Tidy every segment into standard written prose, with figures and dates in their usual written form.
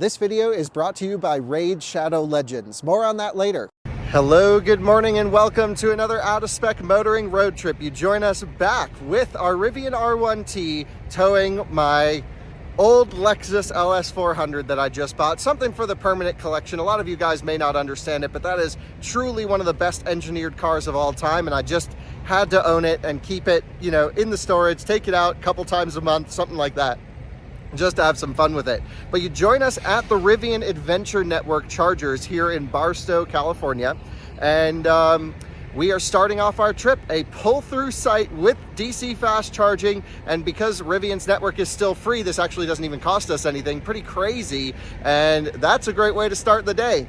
This video is brought to you by Raid Shadow Legends. More on that later. Hello, good morning, and welcome to another out-of-spec motoring road trip. You join us back with our Rivian R1T towing my old Lexus LS400 that I just bought. Something for the permanent collection. A lot of you guys may not understand it, but that is truly one of the best engineered cars of all time, and I just had to own it and keep it, you know, in the storage, take it out a couple times a month, something like that, just to have some fun with it. But you join us at the Rivian Adventure Network Chargers here in Barstow, California, and we are starting off our trip, a pull-through site with DC fast charging, and because Rivian's network is still free, this actually doesn't even cost us anything. Pretty crazy, and that's a great way to start the day.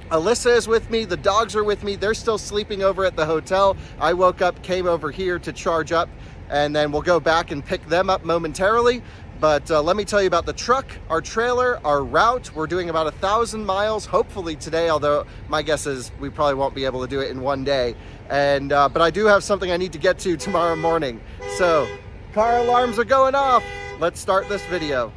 Alyssa is with me, the dogs are with me, they're still sleeping over at the hotel. I woke up, came over here to charge up, and then we'll go back and pick them up momentarily. But let me tell you about the truck, our trailer, our route. We're doing about 1,000 miles, hopefully today, although my guess is we probably won't be able to do it in one day. And but I do have something I need to get to tomorrow morning. So, car alarms are going off. Let's start this video.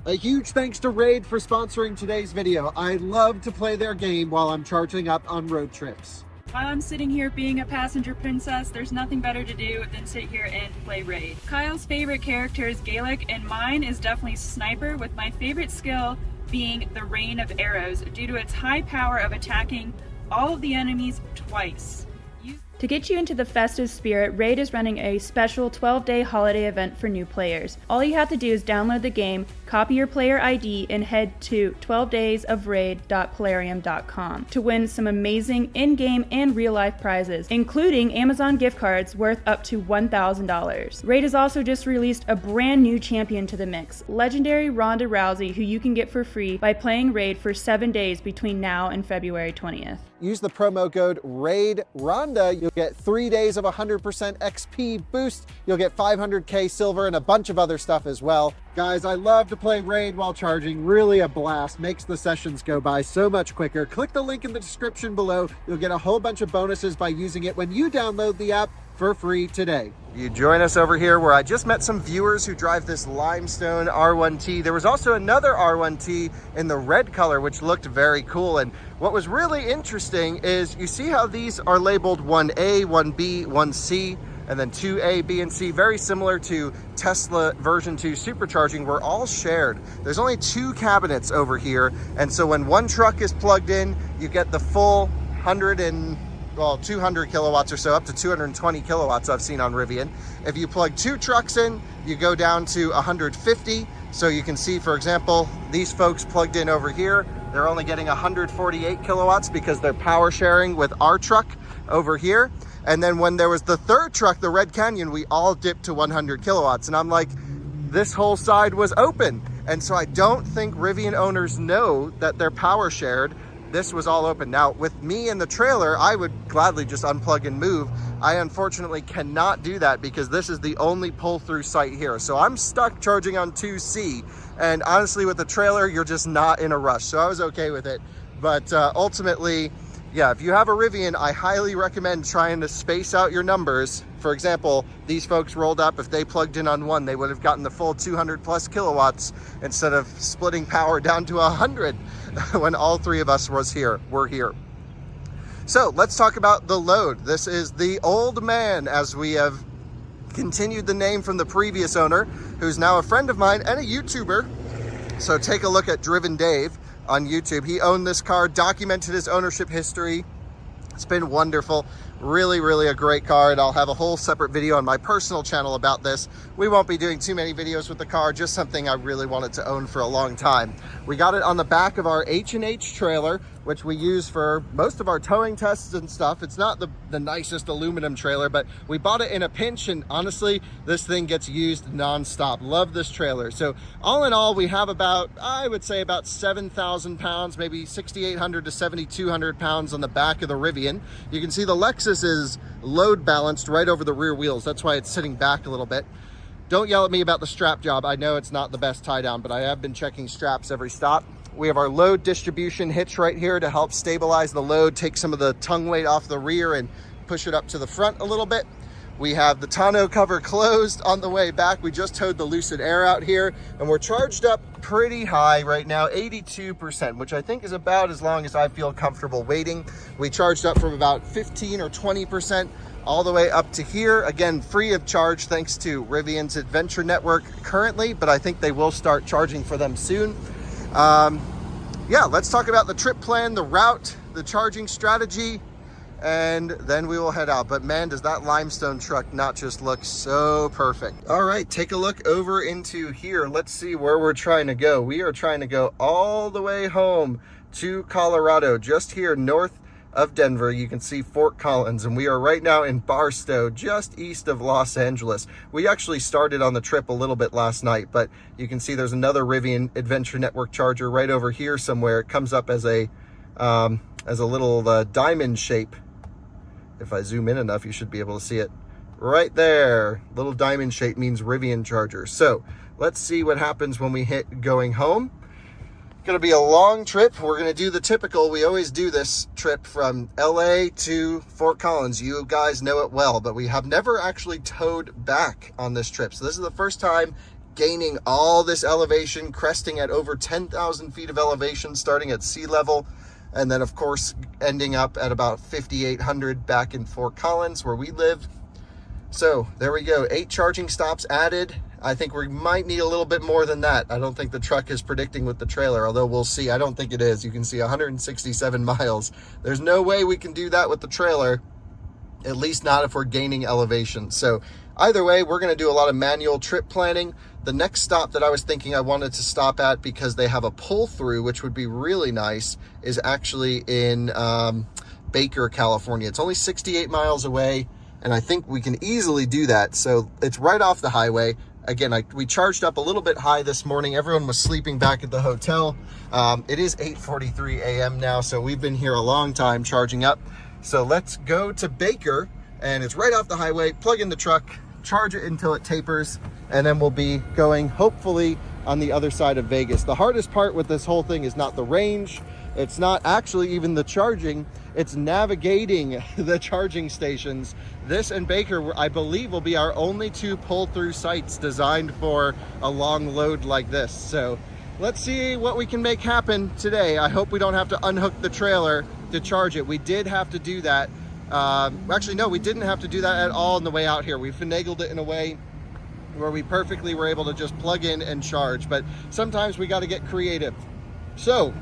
A huge thanks to Raid for sponsoring today's video. I love to play their game while I'm charging up on road trips. While I'm sitting here being a passenger princess, there's nothing better to do than sit here and play Raid. Kyle's favorite character is Gaelic, and mine is definitely Sniper, with my favorite skill being the Rain of Arrows, due to its high power of attacking all of the enemies twice. To get you into the festive spirit, Raid is running a special 12-day holiday event for new players. All you have to do is download the game, copy your player ID, and head to 12daysofraid.polarium.com to win some amazing in-game and real-life prizes, including Amazon gift cards worth up to $1,000. Raid has also just released a brand new champion to the mix, legendary Ronda Rousey, who you can get for free by playing Raid for 7 days between now and February 20th. Use the promo code RAIDRONDA. You'll get 3 days of 100% XP boost. You'll get 500k silver and a bunch of other stuff as well. Guys, I love to play Raid while charging. Really a blast. Makes the sessions go by so much quicker. Click the link in the description below. You'll get a whole bunch of bonuses by using it when you download the app for free today. You join us over here where I just met some viewers who drive this limestone R1T. There was also another R1T in the red color, which looked very cool. And what was really interesting is you see how these are labeled 1A, 1B, 1C, and then 2A, B, and C, very similar to Tesla version 2 supercharging, were all shared. There's only 2 cabinets over here. And so when one truck is plugged in, you get the full 200 kilowatts or so, up to 220 kilowatts I've seen on Rivian. If you plug 2 trucks in, you go down to 150. So you can see, for example, these folks plugged in over here, they're only getting 148 kilowatts because they're power sharing with our truck over here. And then when there was the third truck, the Red Canyon, we all dipped to 100 kilowatts. And I'm like, this whole side was open. And so I don't think Rivian owners know that they're power shared. This was all open. Now, with me in the trailer, I would gladly just unplug and move. I unfortunately cannot do that because this is the only pull-through site here. So I'm stuck charging on 2C. And honestly, with the trailer, you're just not in a rush. So I was okay with it. But ultimately, yeah, if you have a Rivian, I highly recommend trying to space out your numbers. For example, these folks rolled up, if they plugged in on one, they would have gotten the full 200 plus kilowatts instead of splitting power down to 100 when all 3 of us were here. So let's talk about the load. This is the old man, as we have continued the name from the previous owner, who's now a friend of mine and a YouTuber. So take a look at Driven Dave on YouTube. He owned this car, documented his ownership history. It's been wonderful. Really, really a great car, and I'll have a whole separate video on my personal channel about this. We won't be doing too many videos with the car, just something I really wanted to own for a long time. We got it on the back of our H&H trailer, which we use for most of our towing tests and stuff. It's not the nicest aluminum trailer, but we bought it in a pinch, and honestly, this thing gets used nonstop. Love this trailer. So all in all, we have about, I would say about 7,000 pounds, maybe 6,800 to 7,200 pounds on the back of the Rivian. You can see the Lexus is load balanced right over the rear wheels. That's why it's sitting back a little bit. Don't yell at me about the strap job. I know it's not the best tie down, but I have been checking straps every stop. We have our load distribution hitch right here to help stabilize the load, take some of the tongue weight off the rear and push it up to the front a little bit. We have the tonneau cover closed on the way back. We just towed the Lucid Air out here, and we're charged up pretty high right now, 82%, which I think is about as long as I feel comfortable waiting. We charged up from about 15 or 20% all the way up to here. Again, free of charge thanks to Rivian's Adventure Network currently, but I think they will start charging for them soon. Yeah, let's talk about the trip plan, the route, the charging strategy, and then we will head out. But man, does that limestone truck not just look so perfect. All right, take a look over into here. Let's see where we're trying to go. We are trying to go all the way home to Colorado, just here north of Denver. You can see Fort Collins, and we are right now in Barstow, just east of Los Angeles. We actually started on the trip a little bit last night, but you can see there's another Rivian Adventure Network charger right over here somewhere. It comes up as a little diamond shape. If I zoom in enough, you should be able to see it right there. Little diamond shape means Rivian charger. So let's see what happens when we hit going home. Gonna be a long trip. We're gonna do the typical, we always do this trip from LA to Fort Collins. You guys know it well, but we have never actually towed back on this trip. So this is the first time gaining all this elevation, cresting at over 10,000 feet of elevation, starting at sea level. And then of course, ending up at about 5,800 back in Fort Collins where we live. So there we go, 8 charging stops added. I think we might need a little bit more than that. I don't think the truck is predicting with the trailer, although we'll see. I don't think it is. You can see 167 miles. There's no way we can do that with the trailer, at least not if we're gaining elevation. So either way, we're going to do a lot of manual trip planning. The next stop that I was thinking I wanted to stop at, because they have a pull through, which would be really nice, is actually in Baker, California. It's only 68 miles away, and I think we can easily do that. So it's right off the highway. Again, we charged up a little bit high this morning. Everyone was sleeping back at the hotel. It is 8:43 a.m. now, so we've been here a long time charging up. So let's go to Baker, and it's right off the highway. Plug in the truck, charge it until it tapers, and then we'll be going hopefully on the other side of Vegas. The hardest part with this whole thing is not the range. It's not actually even the charging. It's navigating the charging stations. This and Baker, I believe, will be our only 2 pull-through sites designed for a long load like this. So let's see what we can make happen today. I hope we don't have to unhook the trailer to charge it. We did have to do that. Actually, no, we didn't have to do that at all on the way out here. We finagled it in a way where we perfectly were able to just plug in and charge, but sometimes we got to get creative. So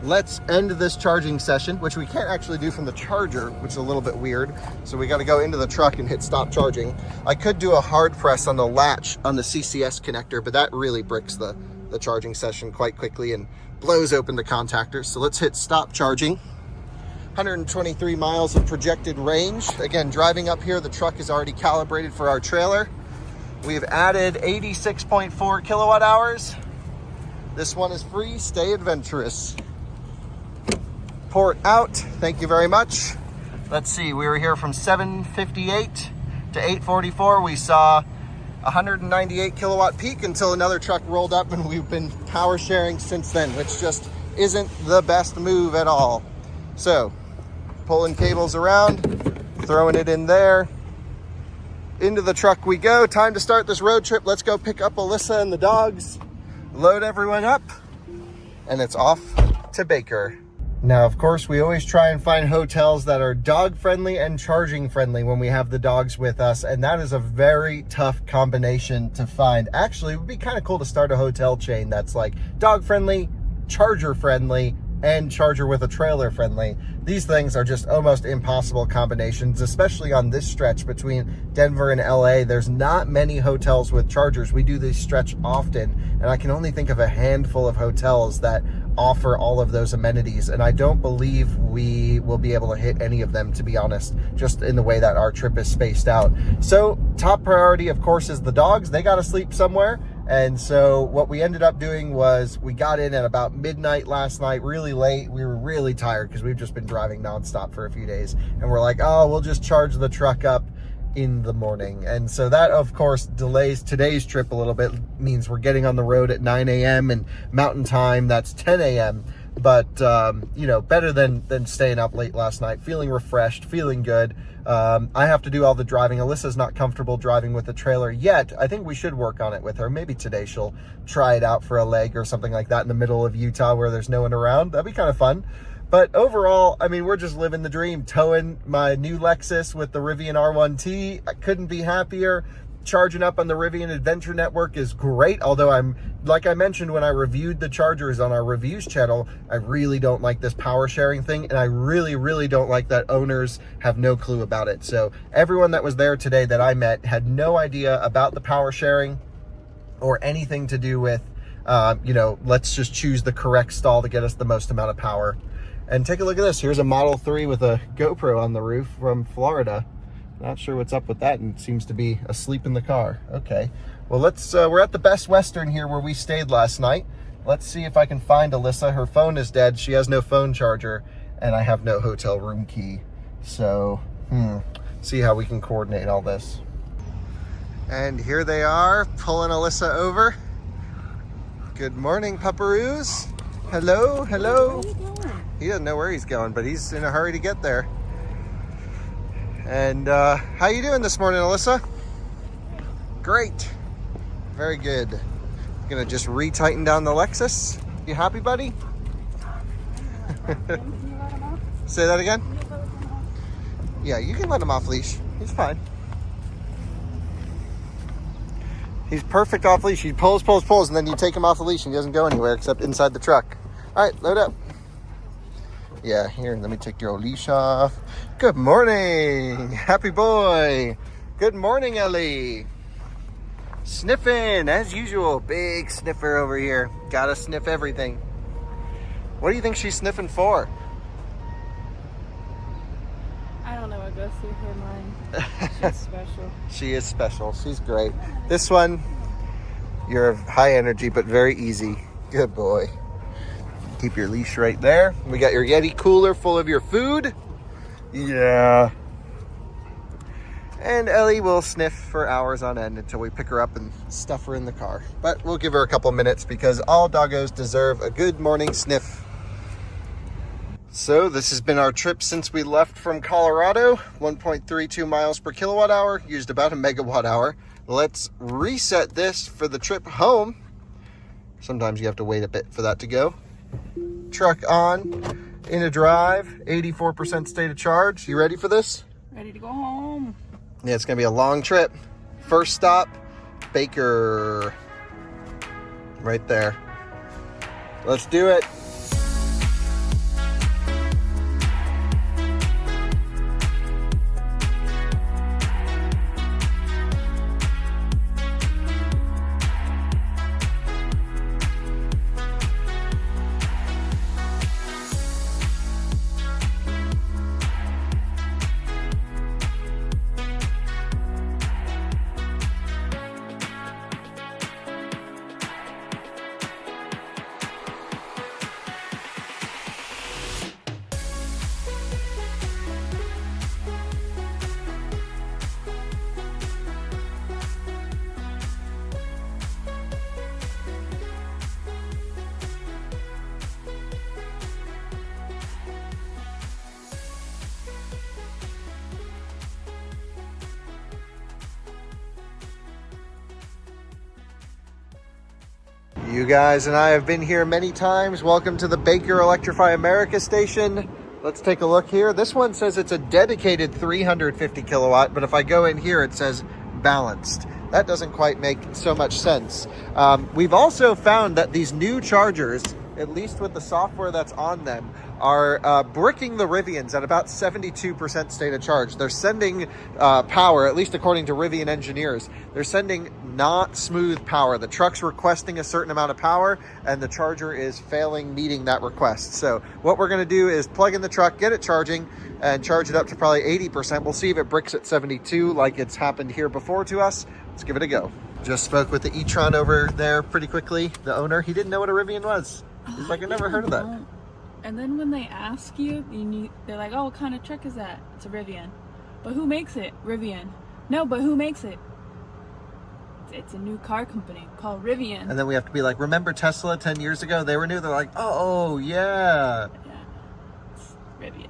let's end this charging session, which we can't actually do from the charger, which is a little bit weird. So we got to go into the truck and hit stop charging. I could do a hard press on the latch on the CCS connector, but that really bricks the charging session quite quickly and blows open the contactors. So let's hit stop charging. 123 miles of projected range. Again, driving up here, the truck is already calibrated for our trailer. We've added 86.4 kilowatt hours. This one is free. Stay adventurous. Port out. Thank you very much. Let's see. We were here from 7:58 to 8:44. We saw 198 kilowatt peak until another truck rolled up, and we've been power sharing since then, which just isn't the best move at all. So pulling cables around, throwing it in there. Into the truck we go. Time to start this road trip. Let's go pick up Alyssa and the dogs, load everyone up, and it's off to Baker. Now, of course, we always try and find hotels that are dog friendly and charging friendly when we have the dogs with us, and that is a very tough combination to find. Actually, it would be kind of cool to start a hotel chain that's like dog friendly, charger friendly, and charger with a trailer friendly. These things are just almost impossible combinations, especially on this stretch between Denver and LA. There's not many hotels with chargers. We do this stretch often, and I can only think of a handful of hotels that offer all of those amenities, and I don't believe we will be able to hit any of them, to be honest, just in the way that our trip is spaced out. So top priority, of course, is the dogs. They got to sleep somewhere. And so what we ended up doing was we got in at about midnight last night, really late. We were really tired because we've just been driving nonstop for a few days. And we're like, oh, we'll just charge the truck up in the morning. And so that, of course, delays today's trip a little bit. Means we're getting on the road at 9 a.m. and mountain time, that's 10 a.m. but you know, better than staying up late last night. Feeling refreshed, feeling good. I have to do all the driving. Alyssa's not comfortable driving with the trailer yet. I think we should work on it with her. Maybe today she'll try it out for a leg or something like that in the middle of Utah where there's no one around. That'd be kind of fun. But overall, I mean, we're just living the dream. Towing my new Lexus with the Rivian R1T. I couldn't be happier. Charging up on the Rivian Adventure Network is great. Although like I mentioned when I reviewed the chargers on our reviews channel, I really don't like this power sharing thing. And I really, really don't like that owners have no clue about it. So everyone that was there today that I met had no idea about the power sharing or anything to do with, you know, let's just choose the correct stall to get us the most amount of power. And take a look at this. Here's a Model 3 with a GoPro on the roof from Florida. Not sure what's up with that, and seems to be asleep in the car. Okay. Well, we're at the Best Western here where we stayed last night. Let's see if I can find Alyssa. Her phone is dead. She has no phone charger, and I have no hotel room key. So, see how we can coordinate all this. And here they are, pulling Alyssa over. Good morning, pupperoos. Hello, hello. Where are you going? He doesn't know where he's going, but he's in a hurry to get there. And how you doing this morning, Alyssa? Great. Very good. Gonna just retighten down the Lexus. You happy, buddy? Say that again? Yeah, you can let him off leash. He's fine. He's perfect off leash. He pulls, and then you take him off the leash and he doesn't go anywhere except inside the truck. All right, load up. Yeah, here, let me take your old leash off. Good morning. Happy boy. Good morning, Ellie. Sniffing, as usual. Big sniffer over here. Gotta sniff everything. What do you think she's sniffing for? I don't know what goes through her mind. She's special. She is special. She's great. This one, you're high energy, but very easy. Good boy. Keep your leash right there. We got your Yeti cooler full of your food. Yeah. And Ellie will sniff for hours on end until we pick her up and stuff her in the car. But we'll give her a couple minutes because all doggos deserve a good morning sniff. So this has been our trip since we left from Colorado. 1.32 miles per kilowatt hour, used about a megawatt hour. Let's reset this for the trip home. Sometimes you have to wait a bit for that to go. Truck on, in a drive, 84% state of charge. You ready for this? Ready to go home. Yeah, it's gonna be a long trip. First stop, Baker. Right there. Let's do it. You guys and I have been here many times. Welcome to the Baker Electrify America station. Let's take a look here. This one says it's a dedicated 350 kilowatt, but if I go in here, it says balanced. That doesn't quite make so much sense. We've also found that these new chargers, at least with the software that's on them, are bricking the Rivians at about 72% state of charge. They're sending power, at least according to Rivian engineers, they're sending not smooth power. The truck's requesting a certain amount of power and the charger is failing meeting that request. So what we're gonna do is plug in the truck, get it charging, and charge it up to probably 80%. We'll see if it bricks at 72 like it's happened here before to us. Let's give it a go. Just spoke with the e-tron over there pretty quickly, the owner. He didn't know what a Rivian was. He's like, I never heard of that. And then when they ask you, they're like, oh, what kind of truck is that? It's a Rivian. But who makes it? Rivian. No, but who makes it? It's a new car company called Rivian. And then we have to be like, remember Tesla 10 years ago? They were new. They're like, oh, yeah. Yeah. It's Rivian.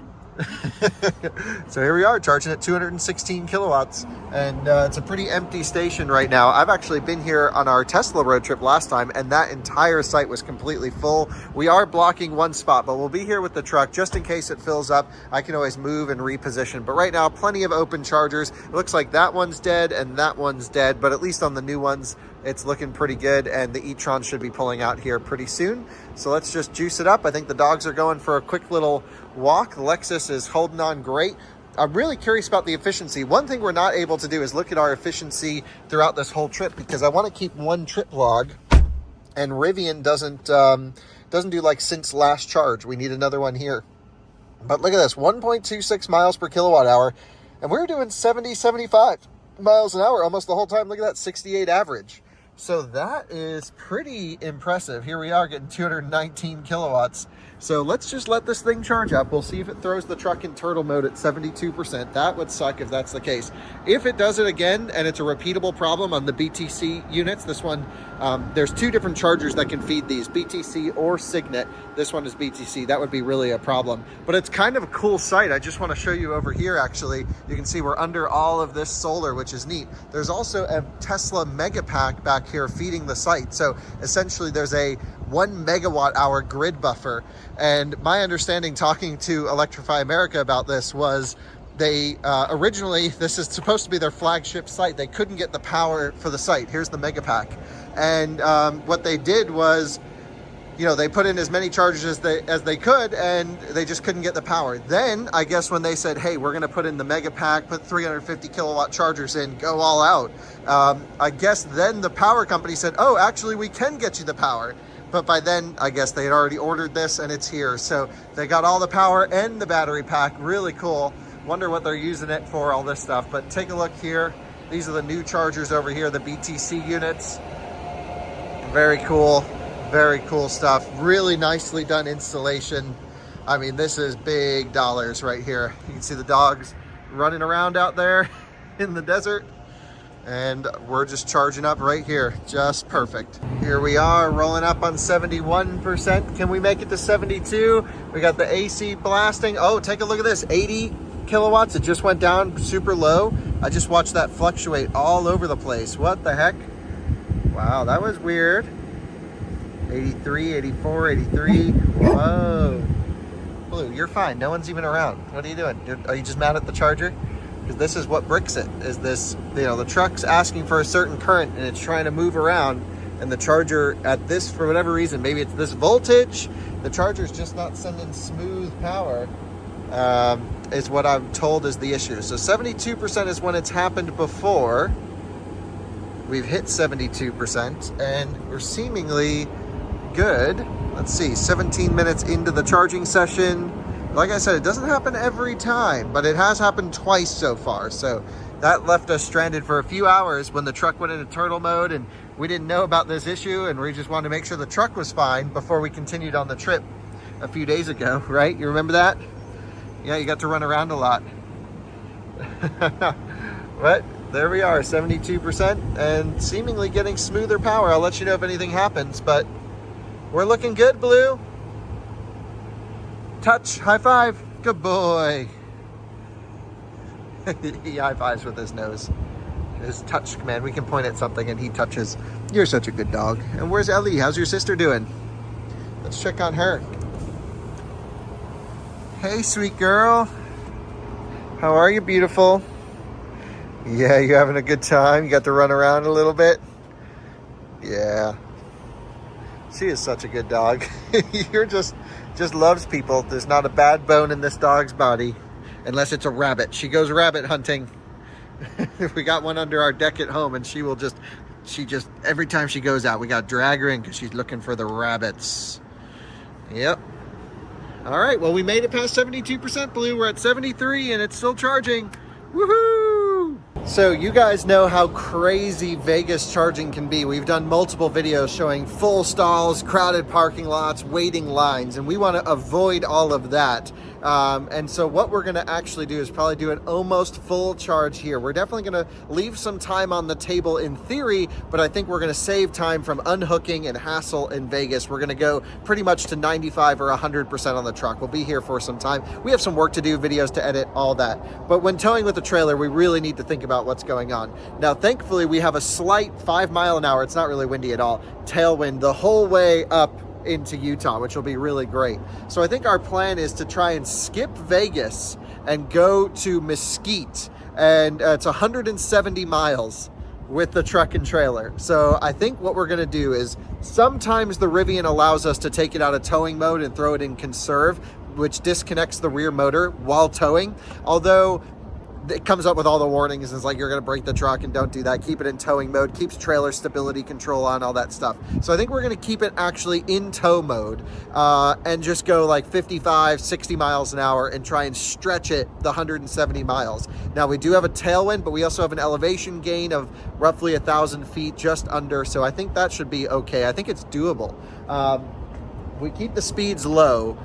So here we are charging at 216 kilowatts, and it's a pretty empty station right now. I've actually been here on our Tesla road trip last time, and that entire site was completely full. We are blocking one spot, but we'll be here with the truck just in case it fills up. I can always move and reposition, but right now plenty of open chargers. It looks like that one's dead and that one's dead, but at least on the new ones it's looking pretty good, and the e-tron should be pulling out here pretty soon. So let's just juice it up. I think the dogs are going for a quick little walk. The Lexus is holding on great. I'm really curious about the efficiency. One thing we're not able to do is look at our efficiency throughout this whole trip, because I want to keep one trip log, and Rivian doesn't do like since last charge. We need another one here. But look at this, 1.26 miles per kilowatt hour, and we're doing 70, 75 miles an hour almost the whole time. Look at that, 68 average. So that is pretty impressive. Here we are getting 219 kilowatts. So let's just let this thing charge up. We'll see if it throws the truck in turtle mode at 72%. That would suck if that's the case. If it does it again and it's a repeatable problem on the BTC units, this one, there's two different chargers that can feed these, BTC or Signet. This one is BTC. That would be really a problem. But it's kind of a cool site. I just want to show you over here, actually. You can see we're under all of this solar, which is neat. There's also a Tesla mega pack back here feeding the site. So essentially there's a 1 megawatt hour grid buffer. And my understanding talking to Electrify America about this was they originally, this is supposed to be their flagship site. They couldn't get the power for the site. Here's the mega pack. And what they did was, you know, they put in as many chargers as they could, and they just couldn't get the power. Then I guess when they said, hey, we're going to put in the mega pack, put 350 kilowatt chargers in, go all out, I guess then the power company said, oh, actually we can get you the power. But by then, I guess they had already ordered this and it's here. So they got all the power and the battery pack. Really cool. Wonder what they're using it for, all this stuff. But take a look here. These are the new chargers over here, the BTC units. Very cool stuff. Really nicely done installation. I mean, this is big dollars right here. You can see the dogs running around out there in the desert. And we're just charging up right here. Just perfect. Here we are rolling up on 71%. Can we make it to 72? We got the AC blasting. Oh, take a look at this. 80 kilowatts. It just went down super low. I just watched that fluctuate all over the place. What the heck? Wow, that was weird. 83, 84, 83. Whoa. Blue, you're fine. No one's even around. What are you doing? Are you just mad at the charger? Because this is what bricks it, is this, you know, the truck's asking for a certain current and it's trying to move around, and the charger at this, for whatever reason, maybe it's this voltage, the charger's just not sending smooth power, is what I'm told is the issue. So 72% is when it's happened before. We've hit 72% and we're seemingly good. Let's see, 17 minutes into the charging session. Like I said, it doesn't happen every time, but it has happened twice so far. So that left us stranded for a few hours when the truck went into turtle mode, and we didn't know about this issue, and we just wanted to make sure the truck was fine before we continued on the trip a few days ago, right? You remember that? Yeah, you got to run around a lot. But there we are, 72% and seemingly getting smoother power. I'll let you know if anything happens, but we're looking good, Blue. Touch, high five, good boy. He high fives with his nose. His touch command, we can point at something and he touches. You're such a good dog. And where's Ellie? How's your sister doing? Let's check on her. Hey, sweet girl. How are you, beautiful? Yeah, you having a good time? You got to run around a little bit? Yeah. She is such a good dog. You're just loves people. There's not a bad bone in this dog's body, unless it's a rabbit. She goes rabbit hunting. We got one under our deck at home, and she just, every time she goes out, we got to drag her in because she's looking for the rabbits. Yep. All right, well, we made it past 72%, Blue. We're at 73, and it's still charging. Woohoo! So you guys know how crazy Vegas charging can be. We've done multiple videos showing full stalls, crowded parking lots, waiting lines, and we want to avoid all of that. And so what we're going to actually do is probably do an almost full charge here. We're definitely going to leave some time on the table in theory, but I think we're going to save time from unhooking and hassle in Vegas. We're going to go pretty much to 95 or 100% on the truck. We'll be here for some time. We have some work to do, videos to edit, all that. But when towing with the trailer, we really need to think about what's going on. Now, thankfully, we have a slight 5 mile an hour, it's not really windy at all, tailwind the whole way up into Utah, which will be really great. So I think our plan is to try and skip Vegas and go to Mesquite, and it's 170 miles with the truck and trailer. So I think what we're going to do is, sometimes the Rivian allows us to take it out of towing mode and throw it in conserve, which disconnects the rear motor while towing, although it comes up with all the warnings. It's like, you're going to break the truck, and don't do that. Keep it in towing mode, keeps trailer stability control on, all that stuff. So I think we're going to keep it actually in tow mode and just go like 55, 60 miles an hour and try and stretch it the 170 miles. Now, we do have a tailwind, but we also have an elevation gain of roughly 1,000 feet, just under. So I think that should be okay. I think it's doable. We keep the speeds low.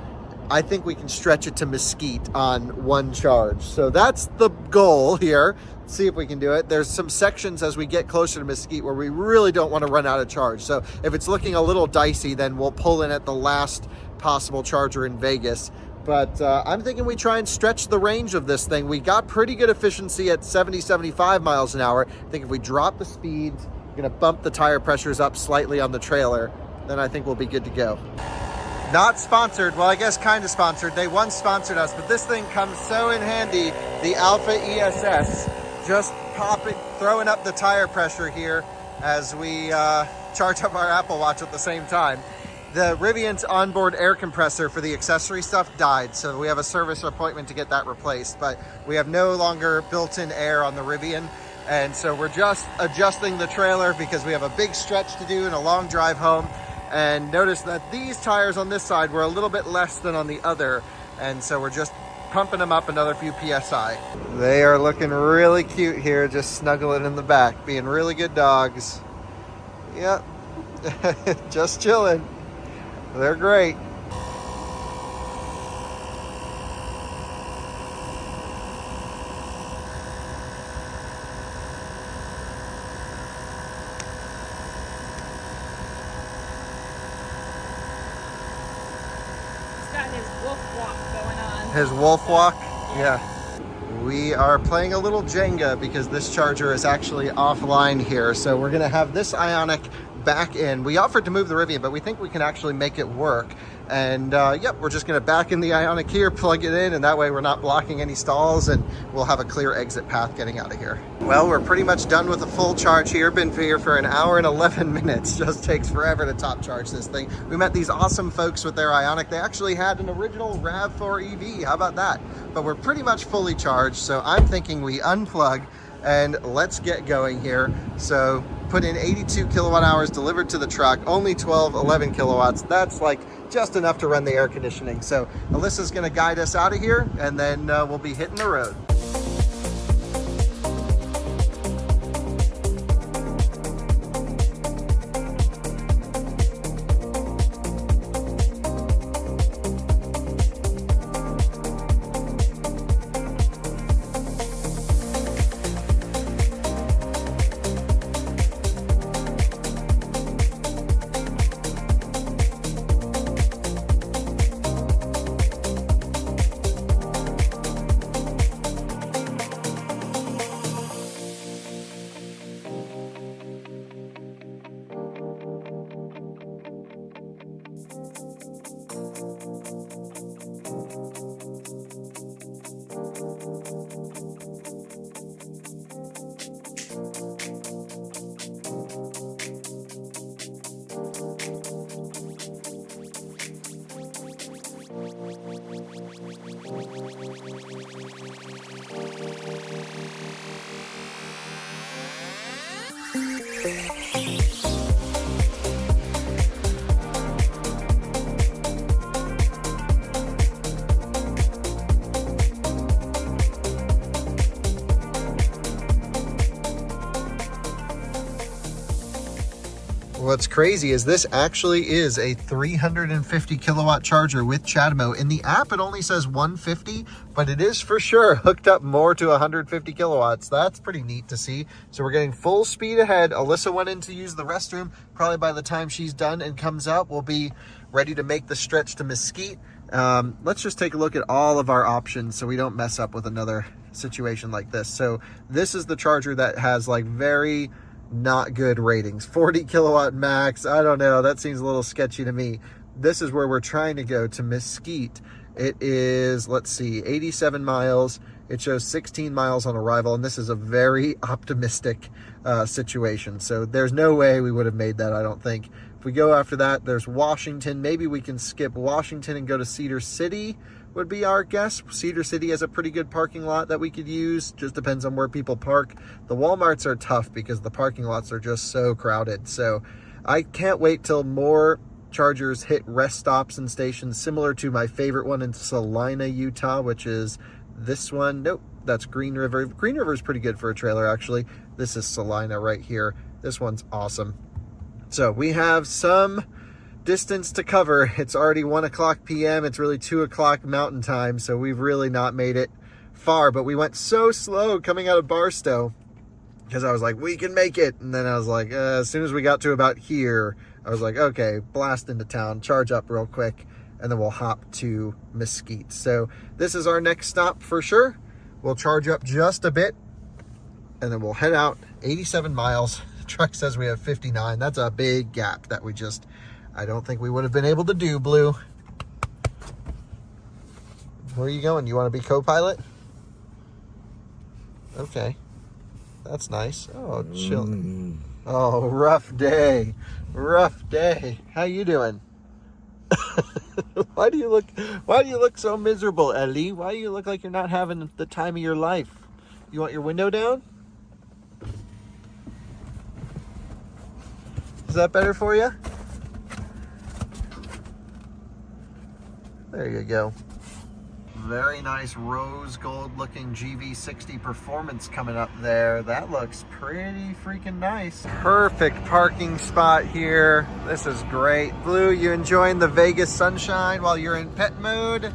I think we can stretch it to Mesquite on one charge. So that's the goal here. Let's see if we can do it. There's some sections as we get closer to Mesquite where we really don't want to run out of charge. So if it's looking a little dicey, then we'll pull in at the last possible charger in Vegas. But I'm thinking we try and stretch the range of this thing. We got pretty good efficiency at 70, 75 miles an hour. I think if we drop the speeds, we're gonna bump the tire pressures up slightly on the trailer, then I think we'll be good to go. Not sponsored, well, I guess kind of sponsored. They once sponsored us, but this thing comes so in handy. The Alpha ESS, just popping, throwing up the tire pressure here as we charge up our Apple Watch at the same time. The Rivian's onboard air compressor for the accessory stuff died, so we have a service appointment to get that replaced, but we have no longer built-in air on the Rivian, and so we're just adjusting the trailer because we have a big stretch to do and a long drive home. And notice that these tires on this side were a little bit less than on the other, and so we're just pumping them up another few PSI. They are looking really cute here, just snuggling in the back, being really good dogs. Yep, just chilling. They're great. His wolf walk? Yeah. We are playing a little Jenga because this charger is actually offline here. So we're gonna have this Ioniq back in. We offered to move the Rivian, but we think we can actually make it work. And yep, we're just gonna back in the Ioniq here, plug it in, and that way we're not blocking any stalls, and we'll have a clear exit path getting out of here. Well, we're pretty much done with a full charge here. Been here for an hour and 11 minutes. Just takes forever to top charge this thing. We met these awesome folks with their Ioniq. They actually had an original RAV4 EV. How about that? But we're pretty much fully charged, so I'm thinking we unplug and let's get going here. So put in 82 kilowatt hours delivered to the truck, only 11 kilowatts. That's like just enough to run the air conditioning. So Alyssa's gonna guide us out of here, and then we'll be hitting the road. What's crazy is this actually is a 350 kilowatt charger with CHAdeMO. In the app, it only says 150, but it is for sure hooked up more to 150 kilowatts. That's pretty neat to see. So we're getting full speed ahead. Alyssa went in to use the restroom. Probably by the time she's done and comes out, we'll be ready to make the stretch to Mesquite. Let's just take a look at all of our options so we don't mess up with another situation like this. So this is the charger that has like very not good ratings. 40 kilowatt max. I don't know. That seems a little sketchy to me. This is where we're trying to go, to Mesquite. It is, let's see, 87 miles. It shows 16 miles on arrival, and this is a very optimistic situation. So there's no way we would have made that, I don't think. If we go after that, there's Washington. Maybe we can skip Washington and go to Cedar City, would be our guess. Cedar City has a pretty good parking lot that we could use. Just depends on where people park. The Walmarts are tough because the parking lots are just so crowded. So I can't wait till more chargers hit rest stops and stations, similar to my favorite one in Salina, Utah, which is this one. Nope, that's Green River. Green River is pretty good for a trailer, actually. This is Salina right here. This one's awesome. So we have some distance to cover. It's already 1 o'clock p.m. It's really 2 o'clock mountain time, so we've really not made it far, but we went so slow coming out of Barstow because I was like, we can make it. And then I was like, as soon as we got to about here, I was like, okay, blast into town, charge up real quick, and then we'll hop to Mesquite. So this is our next stop for sure. We'll charge up just a bit, and then we'll head out 87 miles. The truck says we have 59. That's a big gap that I don't think we would have been able to do, Blue. Where are you going? You want to be co-pilot? Okay. That's nice. Oh, chill. Oh, rough day. Rough day. How you doing? Why do you look so miserable, Ellie? Why do you look like you're not having the time of your life? You want your window down? Is that better for you? There you go. Very nice rose gold looking GV60 Performance coming up there. That looks pretty freaking nice. Perfect parking spot here. This is great. Blue, you enjoying the Vegas sunshine while you're in pet mode?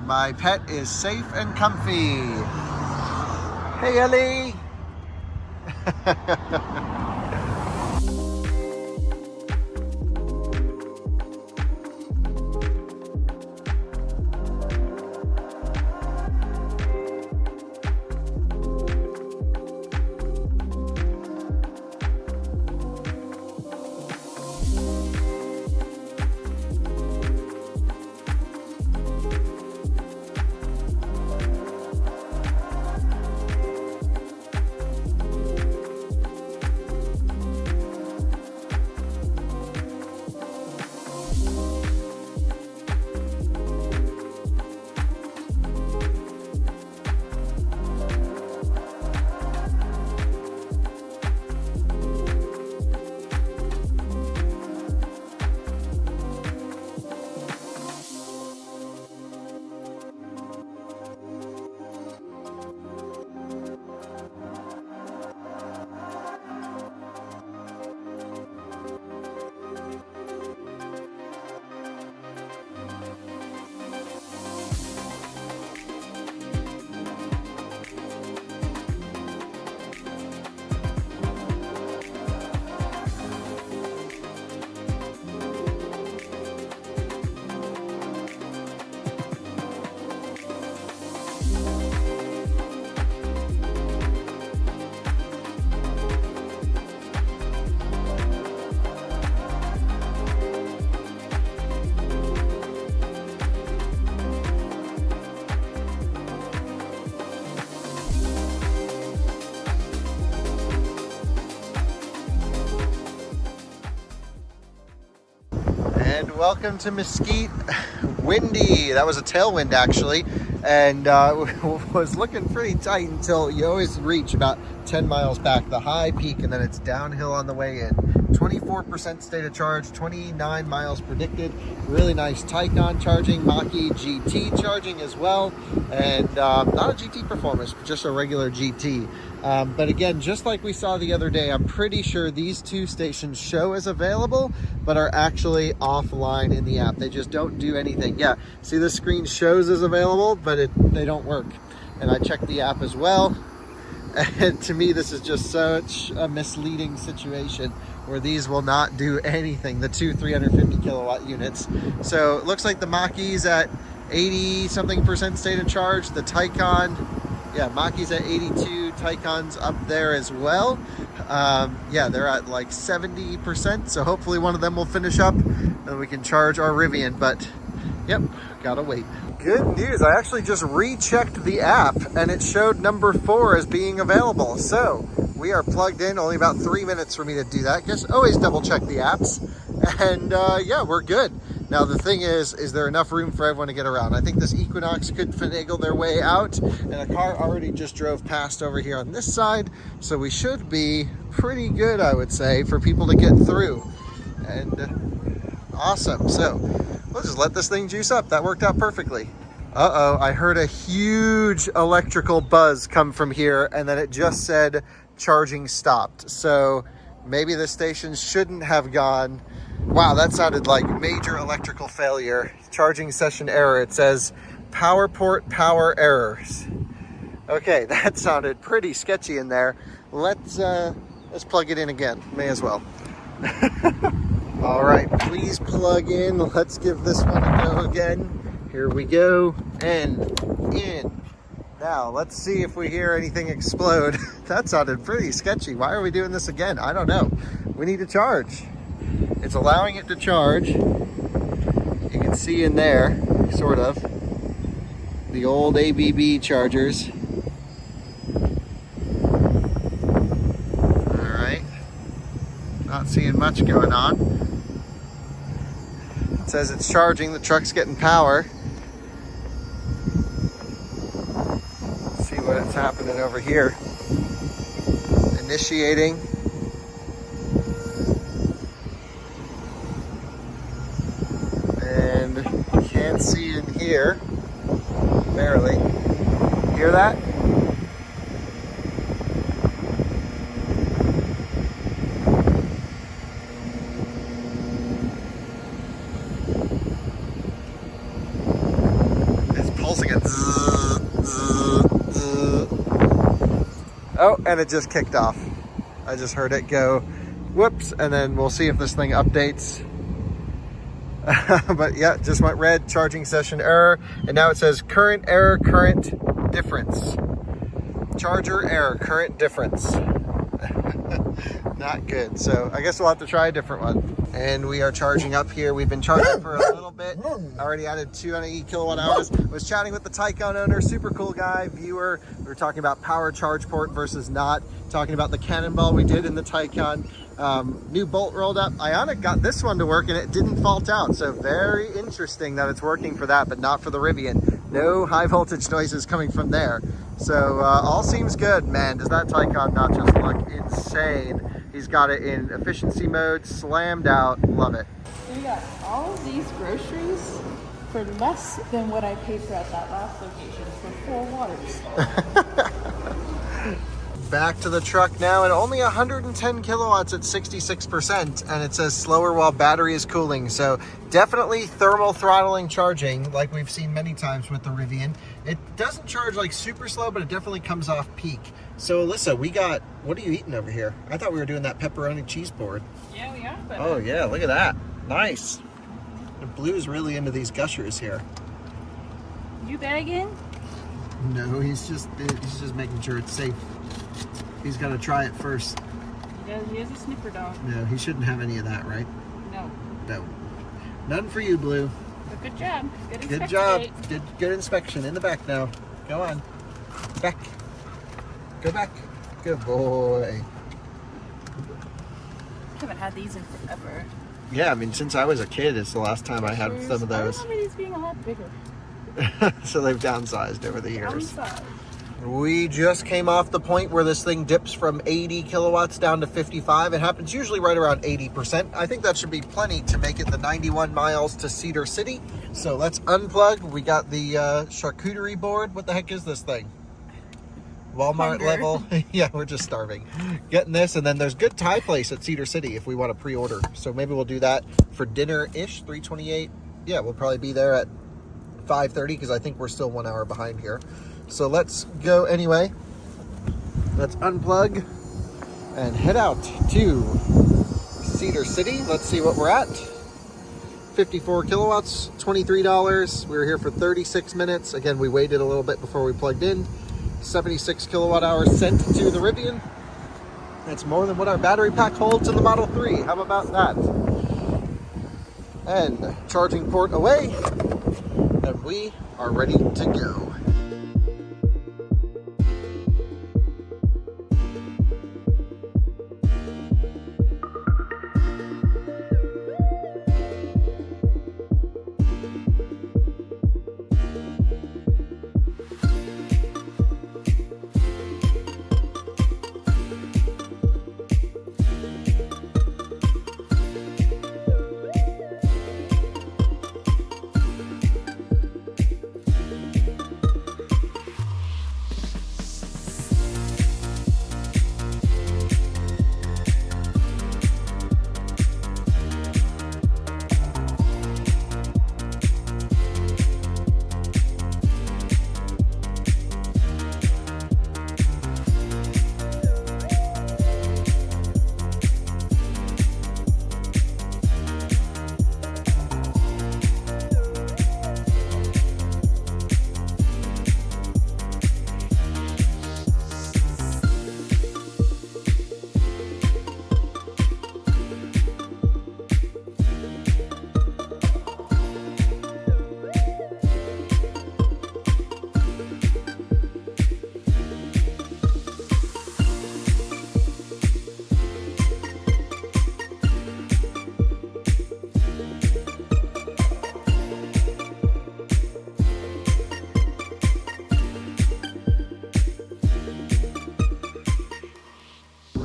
My pet is safe and comfy. Hey, Ellie. And welcome to Mesquite. Windy. That was a tailwind actually. and was looking pretty tight until you always reach about 10 miles back, the high peak, and then it's downhill on the way in. 24% state of charge, 29 miles predicted. Really nice Taycan charging, Mach-E GT charging as well, and not a GT performance, but just a regular GT. But again, just like we saw the other day, I'm pretty sure these two stations show as available, but are actually offline in the app. They just don't do anything. Yeah, see, the screen shows as available, but they don't work. And I checked the app as well. And to me, this is just such a misleading situation where these will not do anything, the two 350 kilowatt units. So it looks like the Mach-E's at 80-something% state of charge. The Taycan, yeah, Mach-E's at 82, Taycan's up there as well. Yeah, they're at like 70%, so hopefully one of them will finish up and we can charge our Rivian, but yep, gotta wait. Good news, I actually just rechecked the app and it showed number 4 as being available. So we are plugged in, only about 3 minutes for me to do that. Just always double check the apps. And yeah, we're good. Now the thing is there enough room for everyone to get around? I think this Equinox could finagle their way out, and a car already just drove past over here on this side. So we should be pretty good, I would say, for people to get through. And awesome, so we'll just let this thing juice up. That worked out perfectly. Uh-oh, I heard a huge electrical buzz come from here, and then it just said charging stopped. So maybe the station shouldn't have gone. Wow, that sounded like major electrical failure. Charging session error. It says power port power errors. Okay, that sounded pretty sketchy in there. Let's plug it in again. May as well. All right, please plug in. Let's give this one a go again. Here we go, and in. Now, let's see if we hear anything explode. That sounded pretty sketchy. Why are we doing this again? I don't know. We need to charge. It's allowing it to charge. You can see in there, sort of, the old ABB chargers. All right. Not seeing much going on. It says it's charging, the truck's getting power. Let's see what's happening over here. Initiating. And can't see in here, barely. Hear that? Pulsing it. Oh, and it just kicked off. I just heard it go whoops, and then we'll see if this thing updates. But yeah, it just went red, charging session error, and now it says current error, current difference. Charger error, current difference. Not good. So I guess we'll have to try a different one. And we are charging up here. We've been charging for a little bit. I already added 280 kilowatt hours. Was chatting with the Taycan owner, super cool guy, viewer. We were talking about power charge port versus not, talking about the cannonball we did in the Taycan. New bolt rolled up. Ionic got this one to work and it didn't fault out. So very interesting that it's working for that, but not for the Rivian. No high voltage noises coming from there. So all seems good, man. Does that Taycan not just look insane? He's got it in efficiency mode, slammed out. Love it. We got all of these groceries for less than what I paid for at that last location for 4 waters. Back to the truck now, and only 110 kilowatts at 66%, and it says slower while battery is cooling. So definitely thermal throttling charging, like we've seen many times with the Rivian. It doesn't charge like super slow, but it definitely comes off peak. So Alyssa, we got, what are you eating over here? I thought we were doing that pepperoni cheese board. Yeah, we are. But oh yeah, look at that. Nice. The Blue's really into these gushers here. You bagging? No, he's just making sure it's safe. He's got to try it first. He is a sniffer dog. No, he shouldn't have any of that, right? No. No. None for you, Blue. But good job. Good job. Good inspection. In the back now. Go on. Back. Go back. Good boy. I haven't had these in forever. Yeah, I mean, since I was a kid, it's the last time I had some of those. I remember these being a lot bigger. So they've downsized over the years. We just came off the point where this thing dips from 80 kilowatts down to 55. It happens usually right around 80%. I think that should be plenty to make it the 91 miles to Cedar City. So let's unplug. We got the charcuterie board. What the heck is this thing? Walmart level. Yeah, we're just starving. Getting this, and then there's good Thai place at Cedar City if we want to pre-order. So maybe we'll do that for dinner-ish, 3:28. Yeah, we'll probably be there at 5:30 because I think we're still 1 hour behind here. So let's go anyway. Let's unplug and head out to Cedar City. Let's see what we're at. 54 kilowatts, $23. We were here for 36 minutes. Again, we waited a little bit before we plugged in. 76 kilowatt hours sent to the Rivian. That's more than what our battery pack holds in the Model 3. How about that? And charging port away, and we are ready to go.